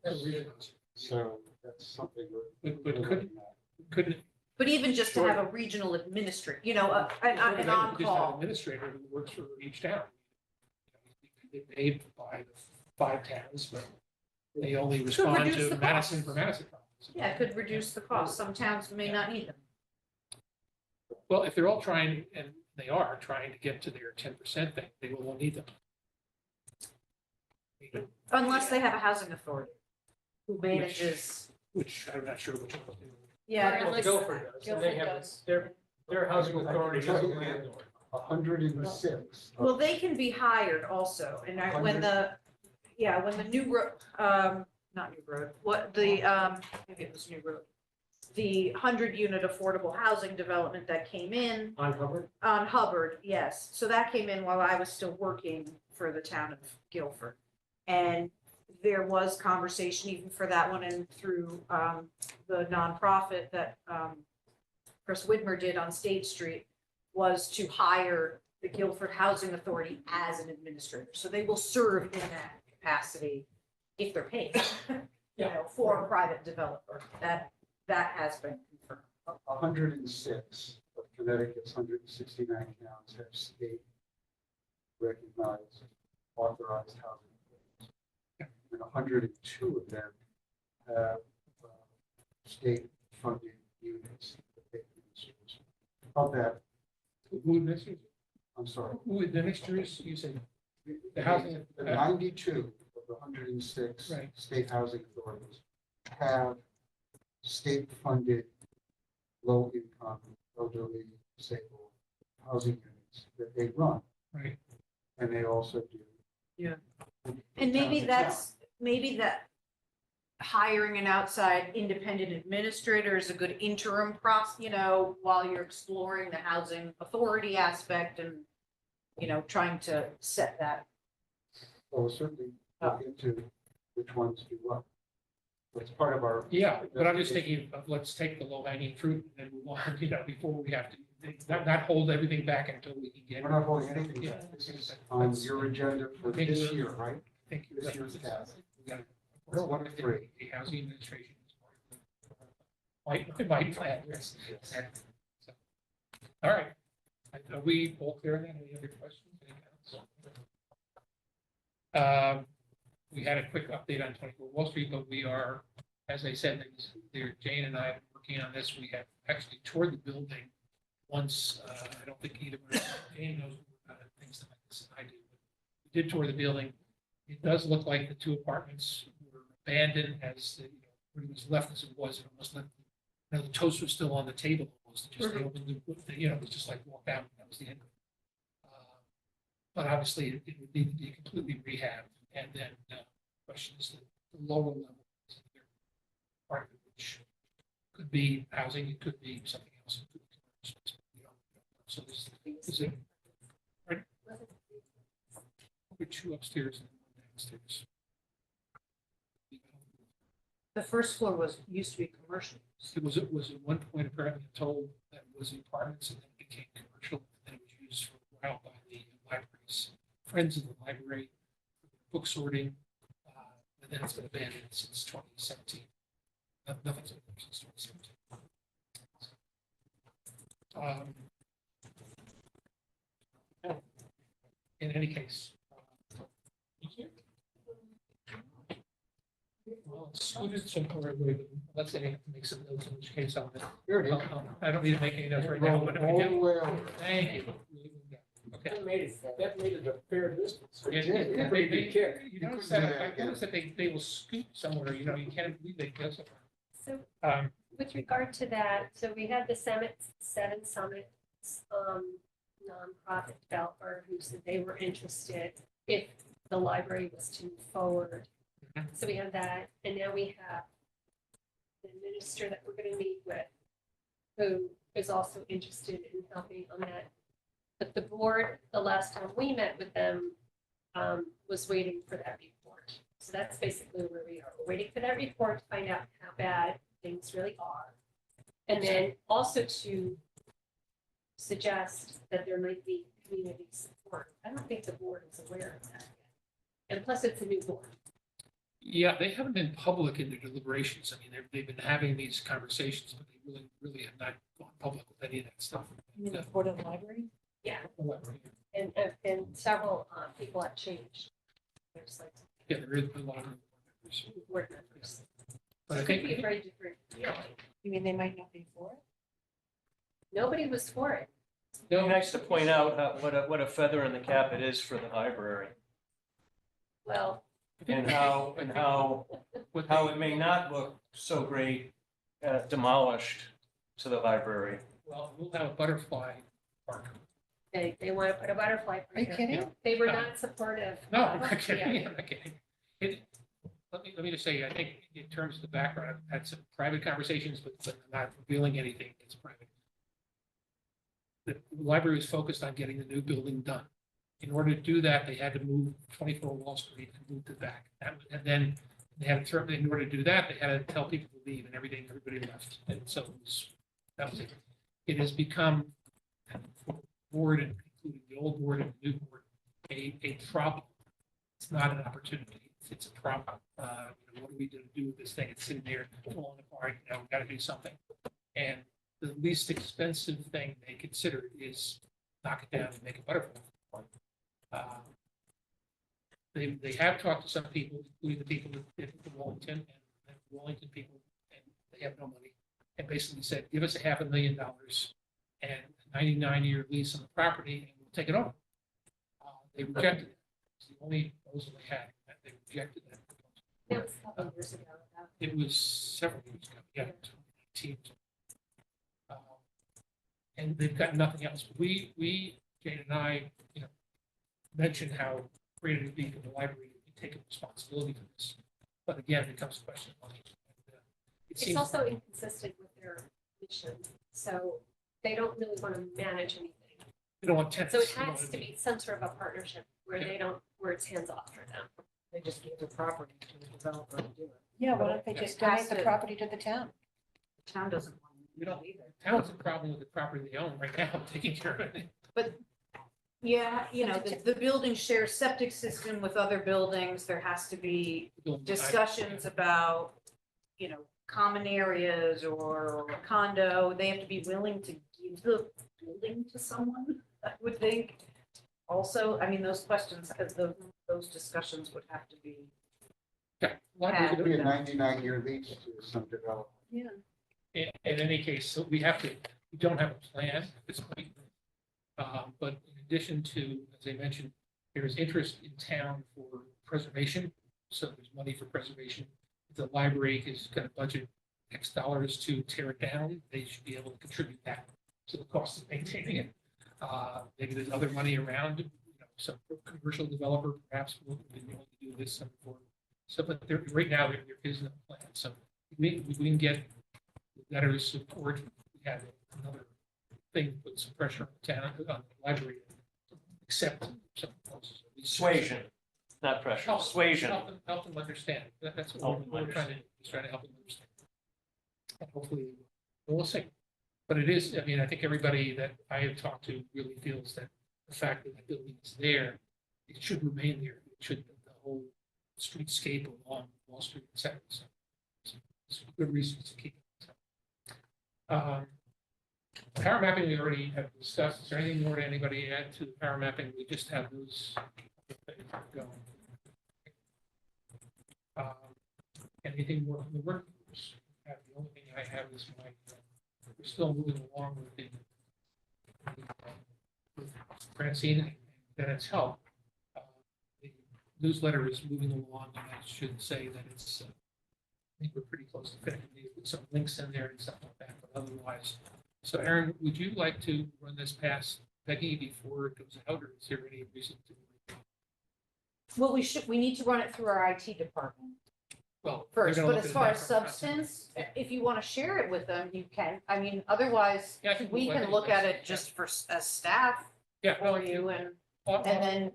That's really- So that's something we're. But we're could, looking at. couldn't. But even just to have a regional administrator, an Just have on-call. Administrator who works for each town. They paid by the 5 towns, but they only respond reduce to the Madison costs. for Madison problems. Yeah, it could reduce the cost. Some towns may not need them. Well, if they're all trying, and they are trying to get to their 10% thing, they will all need them. Unless they have a housing authority who manages, Which I'm not sure which one. they will. yeah, Well, unless, Guilford does, and they Guilford have, does. their housing authority is a landlord. 106. well, they can be hired also. And when the new road, not new road, maybe it was new road. The 100-unit affordable housing development that came in On Hubbard? on Hubbard, yes. So that came in while I was still working for the town of Guilford. And there was conversation even for that one and through the nonprofit that Chris Widmer did on State Street was to hire the Guilford Housing Authority as an administrator. So they will serve in that capacity if they're paid, for a private developer. That has been confirmed. 106 of Connecticut's 169 towns have state recognized authorized housing authorities. And 102 of them have state funded units that they administer. Of that, Who administers? I'm sorry, Who administers, you said, the housing? the 92 of the 106 Right. state housing authorities have state-funded, low-income, elderly, disabled housing units that they run. Right. And they also do. Yeah. from And town maybe to that's, hiring an outside independent administrator is a good interim process, while you're exploring the housing authority aspect and, trying to set that. town. So we'll certainly look into which ones do what. That's part of our. Yeah, but I'm just thinking of, let's take the low hanging fruit and then move on, before we have to, not hold everything back until we can get. We're not holding anything Yeah. back. This is on your agenda for Thank this you. year, right? Thank you. This year's task. We got it. It's one of three. The housing administration. is part of my plan, yes. Exactly. So, all right. Are we all clear on that? Any other questions? Anything else? We had a quick update on 24 Wall Street, but we are, as I said, Jane and I are working on this. We have actually toured the building once. I don't think either one of us, Jane knows about things like this than I do. We did tour the building. It does look like the 2 apartments were abandoned as, pretty much left as it was. It almost left, the toast was still on the table almost. Just they opened it was just like walk out. That was the end of it. But obviously, it would need to be completely rehabbed. And then the question is the lower level, part of it, which could be housing, it could be something else. It could be commercial space, we don't know. So is it, right? We're 2 upstairs and 1 downstairs. The first floor used to be commercial. It was at one point apparently told that it was apartments and then it became commercial. And then it was used for a while by the libraries, friends of the library, book sorting. And then it's been abandoned since 2017. Nothing's been done since 2017. In any case. Well, students and, let's say, make some notes, in which case I'll, Here it is. I don't need to make any notes right now, but if I All the do, way over. thank you. Okay. That made it a fair distance. Yeah, did, yeah. Pretty good kick. You notice that, I noticed that they will scoot somewhere, you know, you can't believe they go somewhere. So Um, with regard to that, so we had the Seven Summits, nonprofit developer who said they were interested if the library was to move forward. Mhm. So we have that, and now we have the minister that we're gonna meet with, who is also interested in helping on that. But the board, the last time we met with them, was waiting for that report. So that's basically where we are. We're waiting for that report to find out how bad things really are. And then also to suggest that there might be community support. I don't think the board is aware of that yet. And plus, it's a new board. Yeah, they haven't been public in their deliberations. I mean, they've been having these conversations, but they really have not gone public with any of that stuff. You mean the Board of the Library? Yeah, and several people have changed. There's like Yeah, there is a lot of. board members. But I It could be a think, very different feeling. You mean they might not be for it? Nobody was for it. It'd be nice to point out what a feather in the cap it is for the library, Well, and how it may not look so great demolished to the library. well, we'll have a butterfly park. they want to put a butterfly. Are you park. kidding? They were not supportive. No, I'm of- not kidding, yeah. I'm not kidding. Let me just say, I think in terms of the background, I've had some private conversations, but I'm not revealing anything that's private. The library was focused on getting the new building done. In order to do that, they had to move 24 Wall Street and move it back. And then they had to, in order to do that, they had to tell people to leave and everybody left. And so that was it. It has become, for the board, including the old board and the new board, a problem. It's not an opportunity. It's a problem. What are we going to do with this thing? It's sitting there falling apart. We got to do something. And the least expensive thing they consider is knock it down and make a butterfly park. They have talked to some people, including the people in Wellington and Wellington people, and they have no money. And basically said, give us $500,000 and a 99-year lease on the property, and we'll take it over. They rejected it. It's the only proposal they had. They rejected that proposal. That was a couple of years ago. It was several years ago, yeah, 2019. And they've got nothing else. We, Jane and I, mentioned how great it would be for the library to be taking responsibility for this. But again, it comes to question of money. And, it It's seems also inconsistent with their mission, so they don't really want to manage anything. they don't want tenants. So it They don't has want to be some sort of a partnership where they don't, where it's hands off for them. They just gave the property to the developer to do it. Yeah, why don't they Yeah. just donate the property to the town? The town doesn't want We don't- it either. Town's a problem with the property they own right now, taking care of it. Yeah, the building shares septic system with other buildings. There has to be discussions about, common areas or a condo. They have to be willing to give the building to someone, I would think. Also, I mean, those questions, those discussions would have to be. Yeah, It libraries could be a 99-year lease to some developer. Yeah. In any case, so we don't have a plan at this point. But in addition to, as I mentioned, there is interest in town for preservation. So there's money for preservation. If the library is going to budget X dollars to tear it down, they should be able to contribute that to the cost of maintaining it. Maybe there's other money around, some commercial developer perhaps will be willing to do this some for. So, but right now, there is no plan. So we can get letters of support. We have another thing, put some pressure on the town, on the library, to accept some proposals. Suasion, not pressure, Help- suasion. Help them understand. That's what Help them we're trying to, is trying to help them understand. And hopefully, we'll see. But it is, I mean, I think everybody that I have talked to really feels that the fact that the building is there, it should remain there. It should, the whole streetscape along Wall Street, et cetera. So it's good reasons to keep it. So, power mapping, we already have discussed. Is there anything more to anybody add to the power mapping? We just have those things going. anything more from the workforce? The only thing I have is we're still moving along with with Francine and Bennett's help. The newsletter is moving along, and I should say that it's, I think we're pretty close to finishing. We put some links in there and stuff like that, but otherwise. So Aaron, would you like to run this past Becky before it goes out, or is there any reason to? Well, we need to run it through our IT department Well, first, they're gonna but look as at far the as background substance, Yeah. if you want to share it with them, you can. I mean, otherwise, Yeah, I think we I can think look at that's- it just for, as staff Yeah, well, for you and I'll- then,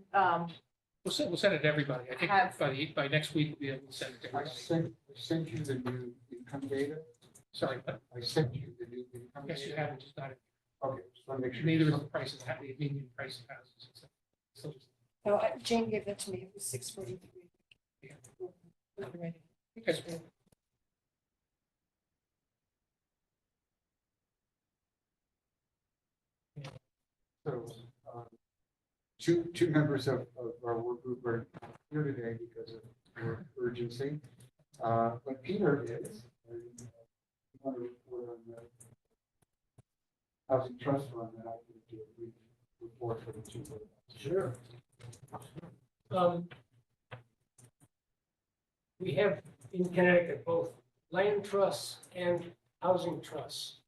we'll send it to everybody. I think Have- by next week, we'll be able to send it to I everybody. sent you the new income data. Sorry, but I sent you the new income yes, you data. have it, just not, Okay, just want to make sure. neither is the price of the median price of houses. So just- No, Jane gave that to me, it was 6:43. Yeah. Okay. Okay. So, two members of our work group are here today because of work urgency. But Peter is. and, you want to report on the housing trust fund, and I can do a brief report for the two. board members. Sure. We have in Connecticut both land trusts and housing trusts.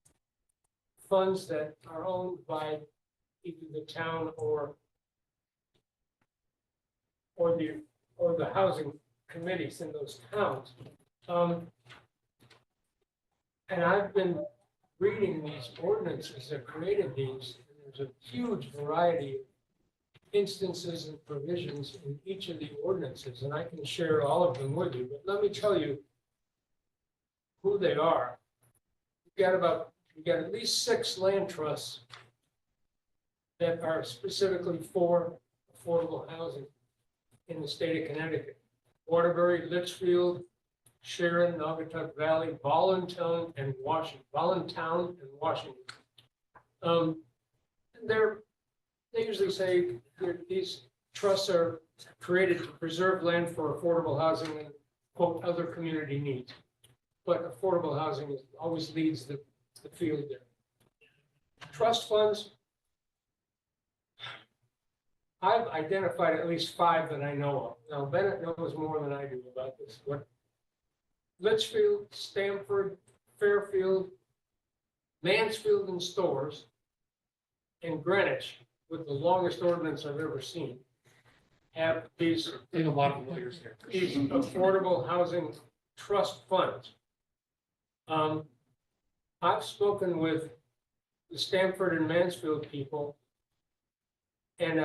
Funds that are owned by either the town or the housing committees in those towns. And I've been reading these ordinances that created these, and there's a huge variety of instances and provisions in each of the ordinances, and I can share all of them with you, but let me tell you who they are. We've got at least 6 land trusts that are specifically for affordable housing in the state of Connecticut. Waterbury, Litchfield, Sharon, Naugatuck Valley, Voluntown, and Washington. They usually say these trusts are created to preserve land for affordable housing and quote, other community needs. But affordable housing always leads the field there. Trust funds, I've identified at least 5 that I know of. Now Bennett knows more than I do about this. What Litchfield, Stamford, Fairfield, Mansfield and Storrs, and Greenwich, with the longest ordinance I've ever seen, have these They have a lot of lawyers there. these affordable housing trust funds. I've spoken with the Stamford and Mansfield people, and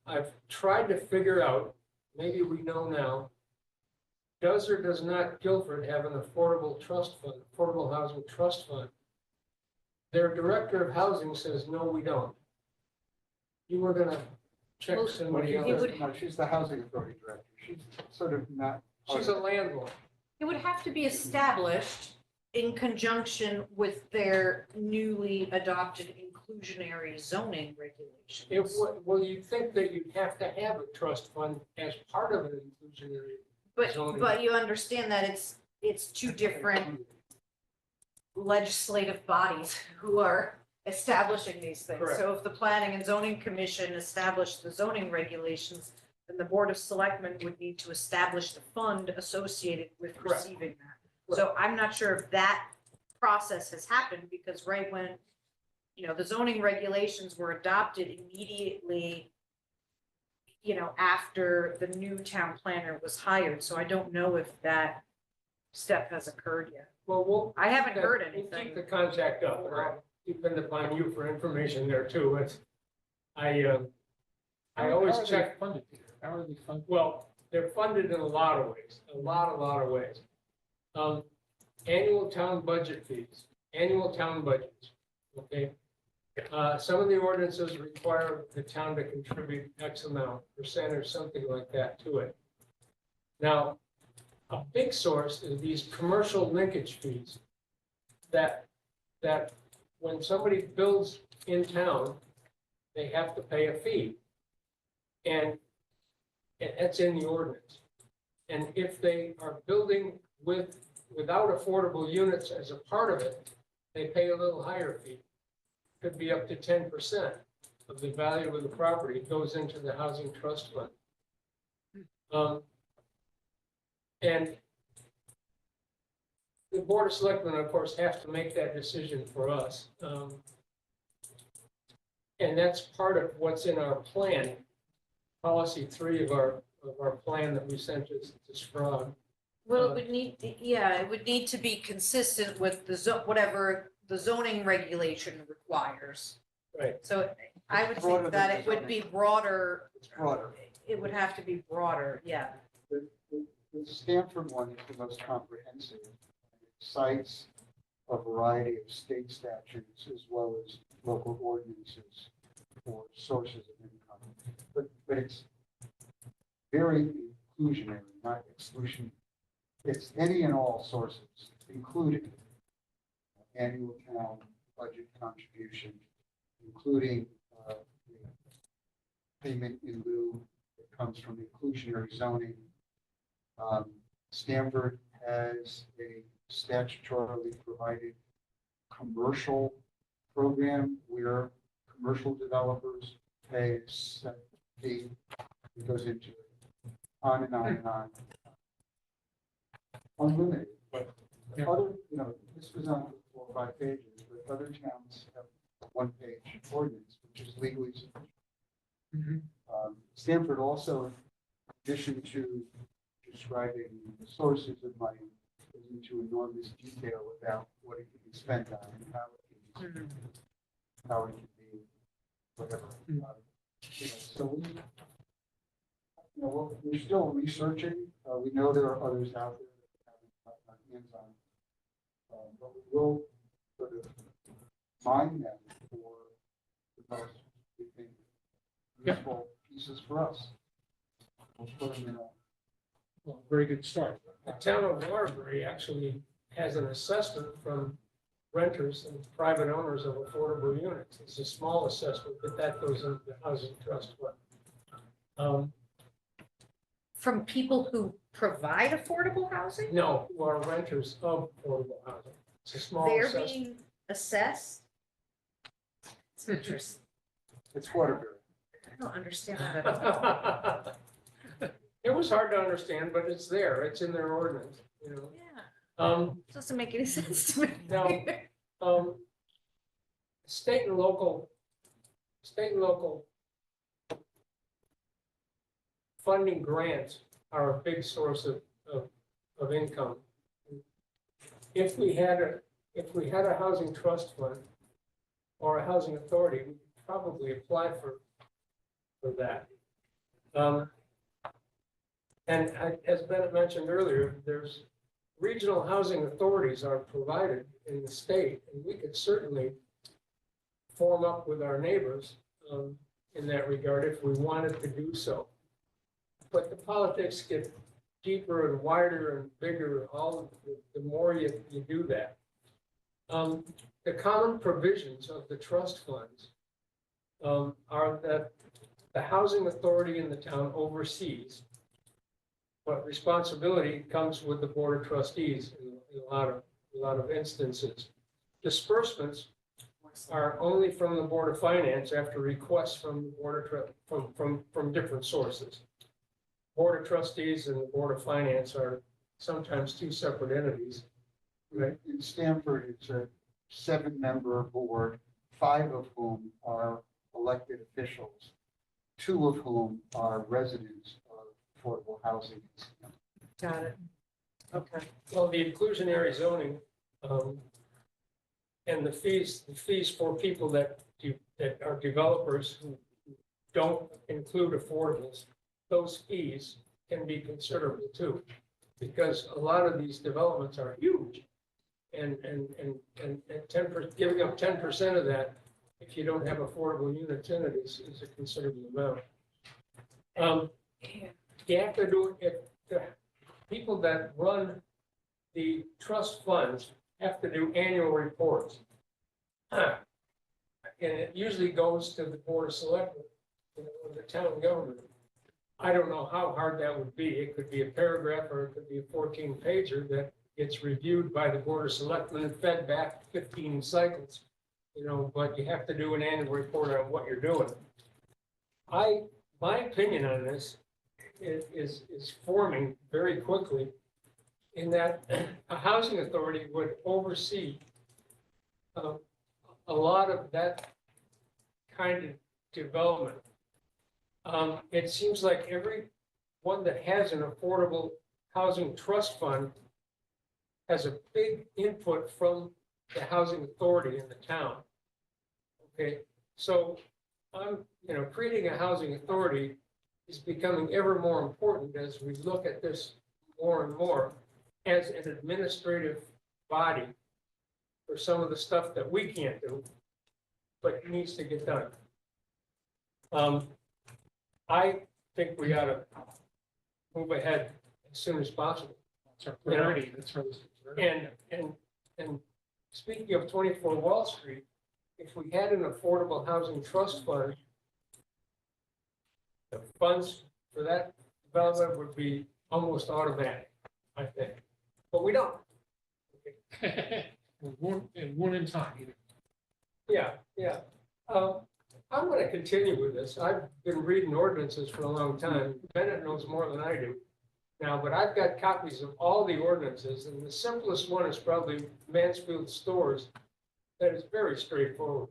I've tried to figure out, maybe we know now, does or does not Guilford have an affordable trust fund, affordable housing trust fund? Their director of housing says, no, we don't. You were gonna check Well, somebody She's else. no, she's the housing authority director. She's sort of not. She's a landlord. it would have to be established in conjunction with their newly adopted inclusionary zoning regulations. Well, you'd think that you'd have to have a trust fund as part of an inclusionary. zoning. But you understand that it's 2 different legislative bodies who are establishing these things. Correct. So if the Planning and Zoning Commission established the zoning regulations, then the Board of Selectmen would need to establish the fund associated with Correct. receiving that. So I'm not sure if that process has happened, because right when, the zoning regulations were adopted immediately, after the new town planner was hired. So I don't know if that step has occurred yet. Well, I haven't heard we'll keep anything. the contact up, and I'll depend upon you for information there too. I always How are they check, funded, Peter? How are they funded? well, they're funded in a lot of ways, a lot of ways. Annual town budget fees, annual town budgets, okay? Some of the ordinances require the town to contribute X amount, percent or something like that to it. Now, a big source is these commercial linkage fees that when somebody builds in town, they have to pay a fee. And that's in the ordinance. And if they are building without affordable units as a part of it, they pay a little higher fee. Could be up to 10% of the value of the property goes into the housing trust fund. And the Board of Selectmen, of course, have to make that decision for us. And that's part of what's in our plan, policy 3 of our plan that we sent to Sprague. Well, it would need, yeah, it would need to be consistent with the whatever the zoning regulation requires. Right. So I would Broader think than that the it would be broader, It's broader. it would have to be broader, yeah. The Stanford one is the most comprehensive. It cites a variety of state statutes as well as local ordinances for sources of income. But it's very inclusionary, not exclusionary. It's any and all sources, including annual town budget contribution, including the payment in lieu that comes from inclusionary zoning. Stanford has a statutorily provided commercial program where commercial developers pay a set fee. It goes into it, on and on and on. Unlimited, but other, this was on 4 or 5 pages, but other towns have a 1-page ordinance, which is legally sufficient. Stanford also, in addition to describing the sources of money, goes into enormous detail about what it can be spent on and how it can be, how it can be, whatever. So we're still researching. We know there are others out there that haven't gotten our hands on, but we will sort of mine them for the most, we think, useful pieces for us. We'll put them in a Well, very good start. The town of Waterbury actually has an assessment from renters and private owners of affordable units. It's a small assessment, but that goes into the housing trust fund. From people who provide affordable housing? No, who are renters of affordable housing. It's a small They're assessment. being assessed? It's interesting. It's Waterbury. I don't understand that at all. It was hard to understand, but it's there. It's in their ordinance, Yeah, doesn't make any sense to me. No. State and local funding grants are a big source of income. If we had a housing trust fund or a housing authority, we could probably apply for that. And as Bennett mentioned earlier, there's regional housing authorities are provided in the state, and we could certainly form up with our neighbors in that regard if we wanted to do so. But the politics get deeper and wider and bigger, the more you do that. The common provisions of the trust funds are that the housing authority in the town oversees, but responsibility comes with the board of trustees in a lot of instances. Disbursements are only from the Board of Finance after requests from the Board of from different sources. Board of Trustees and the Board of Finance are sometimes 2 separate entities. Right. In Stanford, it's a 7-member board, 5 of whom are elected officials, 2 of whom are residents of affordable housing. Got it. Okay. Well, the inclusionary zoning and the fees for people that are developers who don't include affordables, those fees can be considerable too, because a lot of these developments are huge. And 10%, giving up 10% of that, if you don't have affordable units in it, is a considerable amount. You have to do it, the people that run the trust funds have to do annual reports. And it usually goes to the Board of Selectmen, the town government. I don't know how hard that would be. It could be a paragraph or it could be a 14-pager that gets reviewed by the Board of Selectmen and fed back 15 cycles. But you have to do an annual report on what you're doing. My opinion on this is forming very quickly in that a housing authority would oversee a lot of that kind of development. It seems like every one that has an affordable housing trust fund has a big input from the housing authority in the town. Okay, so creating a housing authority is becoming ever more important as we look at this more and more as an administrative body for some of the stuff that we can't do, but needs to get done. I think we ought to move ahead as soon as possible. That's our priority, that's our priority. And speaking of 24 Wall Street, if we had an affordable housing trust fund, the funds for that development would be almost automatic, I think. But we don't. One in time, either. Yeah. I'm going to continue with this. I've been reading ordinances for a long time. Bennett knows more than I do now, but I've got copies of all the ordinances, and the simplest one is probably Mansfield Stores. That is very straightforward.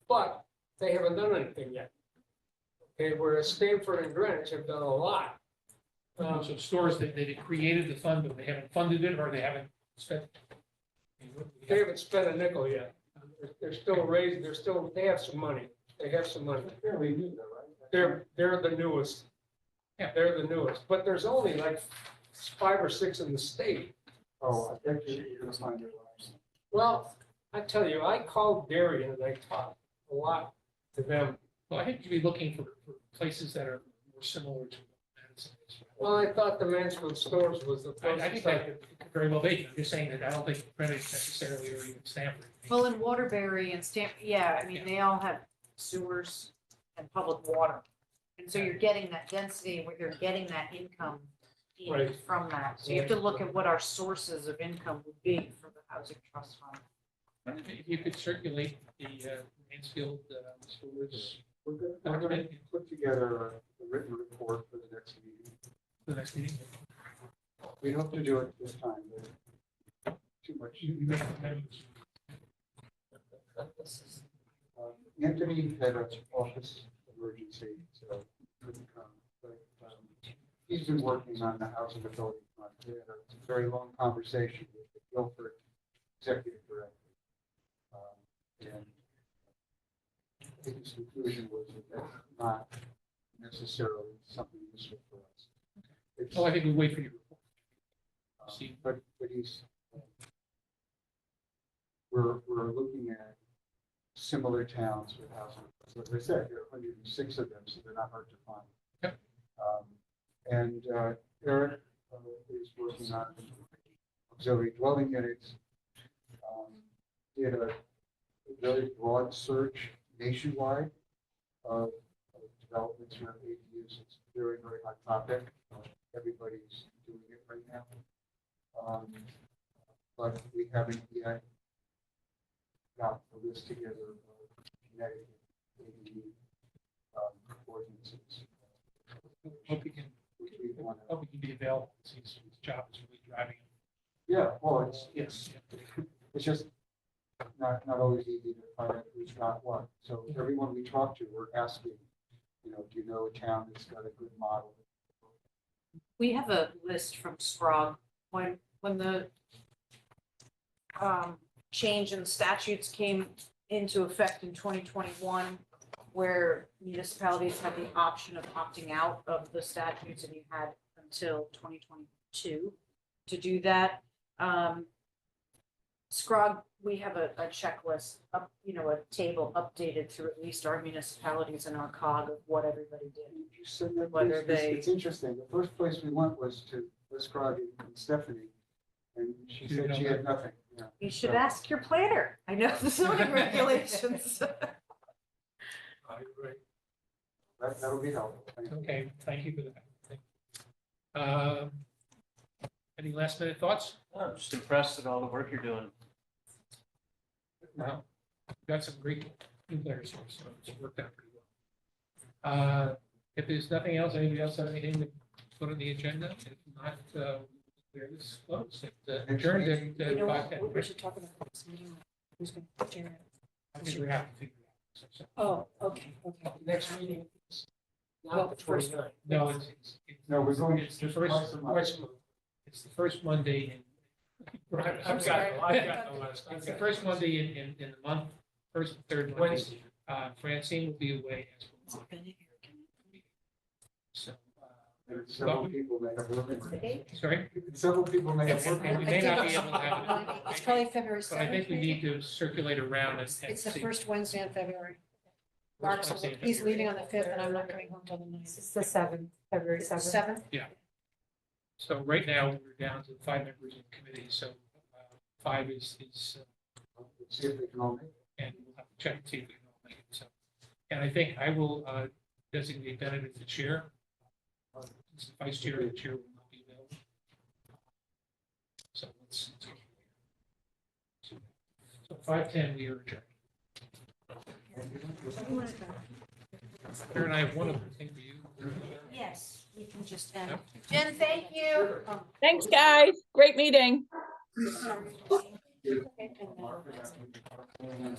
But they haven't done anything yet. Okay, whereas Stamford and Greenwich have done a lot. So stores that they created the fund, but they haven't funded it, or they haven't spent. They haven't spent a nickel yet. They're still raising, they have some money. They have some money. Fairly new though, right? They're the newest. Yeah. They're the newest, but there's only like 5 or 6 in the state. Oh, I bet you're gonna find it. Well, I tell you, I called Darien and I talked a lot to them. Well, I think you'd be looking for places that are more similar to Madison. Well, I thought the Mansfield Stores was the I think closest. that could very well be. I'm just saying that I don't think Greenwich necessarily or even Stanford. Well, in Waterbury and yeah, I mean, they all have sewers and public water. And so you're getting that density, where you're getting that income Right. from that. So you have to look at what our sources of income would be for the housing trust fund. If you could circulate the Mansfield stores We're gonna put together a written report for the next meeting. for the next meeting. We hope to do it this time, but too much. You make amendments. Anthony had an office emergency, so couldn't come, but he's been working on the housing authority fund. We had a very long conversation with the Guilford executive director. And I think his conclusion was that that's not necessarily something useful for us. It's, Oh, I think we wait for your report. See. but he's, we're looking at similar towns with housing. So as I said, there are 106 of them, so they're not hard to find. Yep. And Eric is working on auxiliary dwelling units. Did a very broad search nationwide of developments around ADUs. It's a very, very hot topic. Everybody's doing it right now. But we haven't yet got the list together of Connecticut ADU ordinances. Hope you can, Which we want to. hope you can be available. His job is really driving him. Yeah, well, it's Yes. it's just not always easy to find out who's got what. So everyone we talk to, we're asking, do you know a town that's got a good model? We have a list from Scrog when the change in statutes came into effect in 2021, where municipalities had the option of opting out of the statutes, and you had until 2022 to do that. Scrog, we have a checklist, a table updated through at least our municipalities and our COG of what everybody did. You said that Whether it's interesting. The first place we went was to Scrog and Stephanie, and she said she had nothing. Yeah. You should ask your planner. I know the zoning regulations. That'll be helpful. Thank you. Okay, thank you for that. Any last minute thoughts? I'm just impressed at all the work you're doing. No. We've got some great new players here, so it's worked out pretty well. If there's nothing else, anybody else have anything to put on the agenda? If not, there is closed. Adjourned You at know what, 5:10. we should talk about this meeting. Who's going to chair it? I think we have to figure it out. So- Oh, okay, okay. Next meeting is Well, not the first- 29th. No, it's. No, we're going It's the to first, twice a month. Twice a month. it's the first Monday in. I've got the list. It's the first Monday in the month, first and third Monday. Wednesday. Francine will be away as well. So, And several people may have work. sorry, Several people may have and work. we may not be able to have it. It's probably February But I think seventh, we need maybe? to circulate around and see. It's the first Wednesday in February. Mark's, Wednesday in he's February. leaving on the fifth, and I'm not coming home till the ninth. It's the 7th, February 7th. Seventh? So right now, we're down to 5 members in committee, so 5 is, See if they can all make it. and we'll have to check and see if we can all make it, so. And I think I will designate Bennett as the chair. As the vice chair, the chair will not be available. So let's go. So 5:10, we are adjourned. Karen, I have one other thing for you. Yes, you can just end. Yep. Jen, thank you. Thanks, guys. Great meeting. Okay, and then-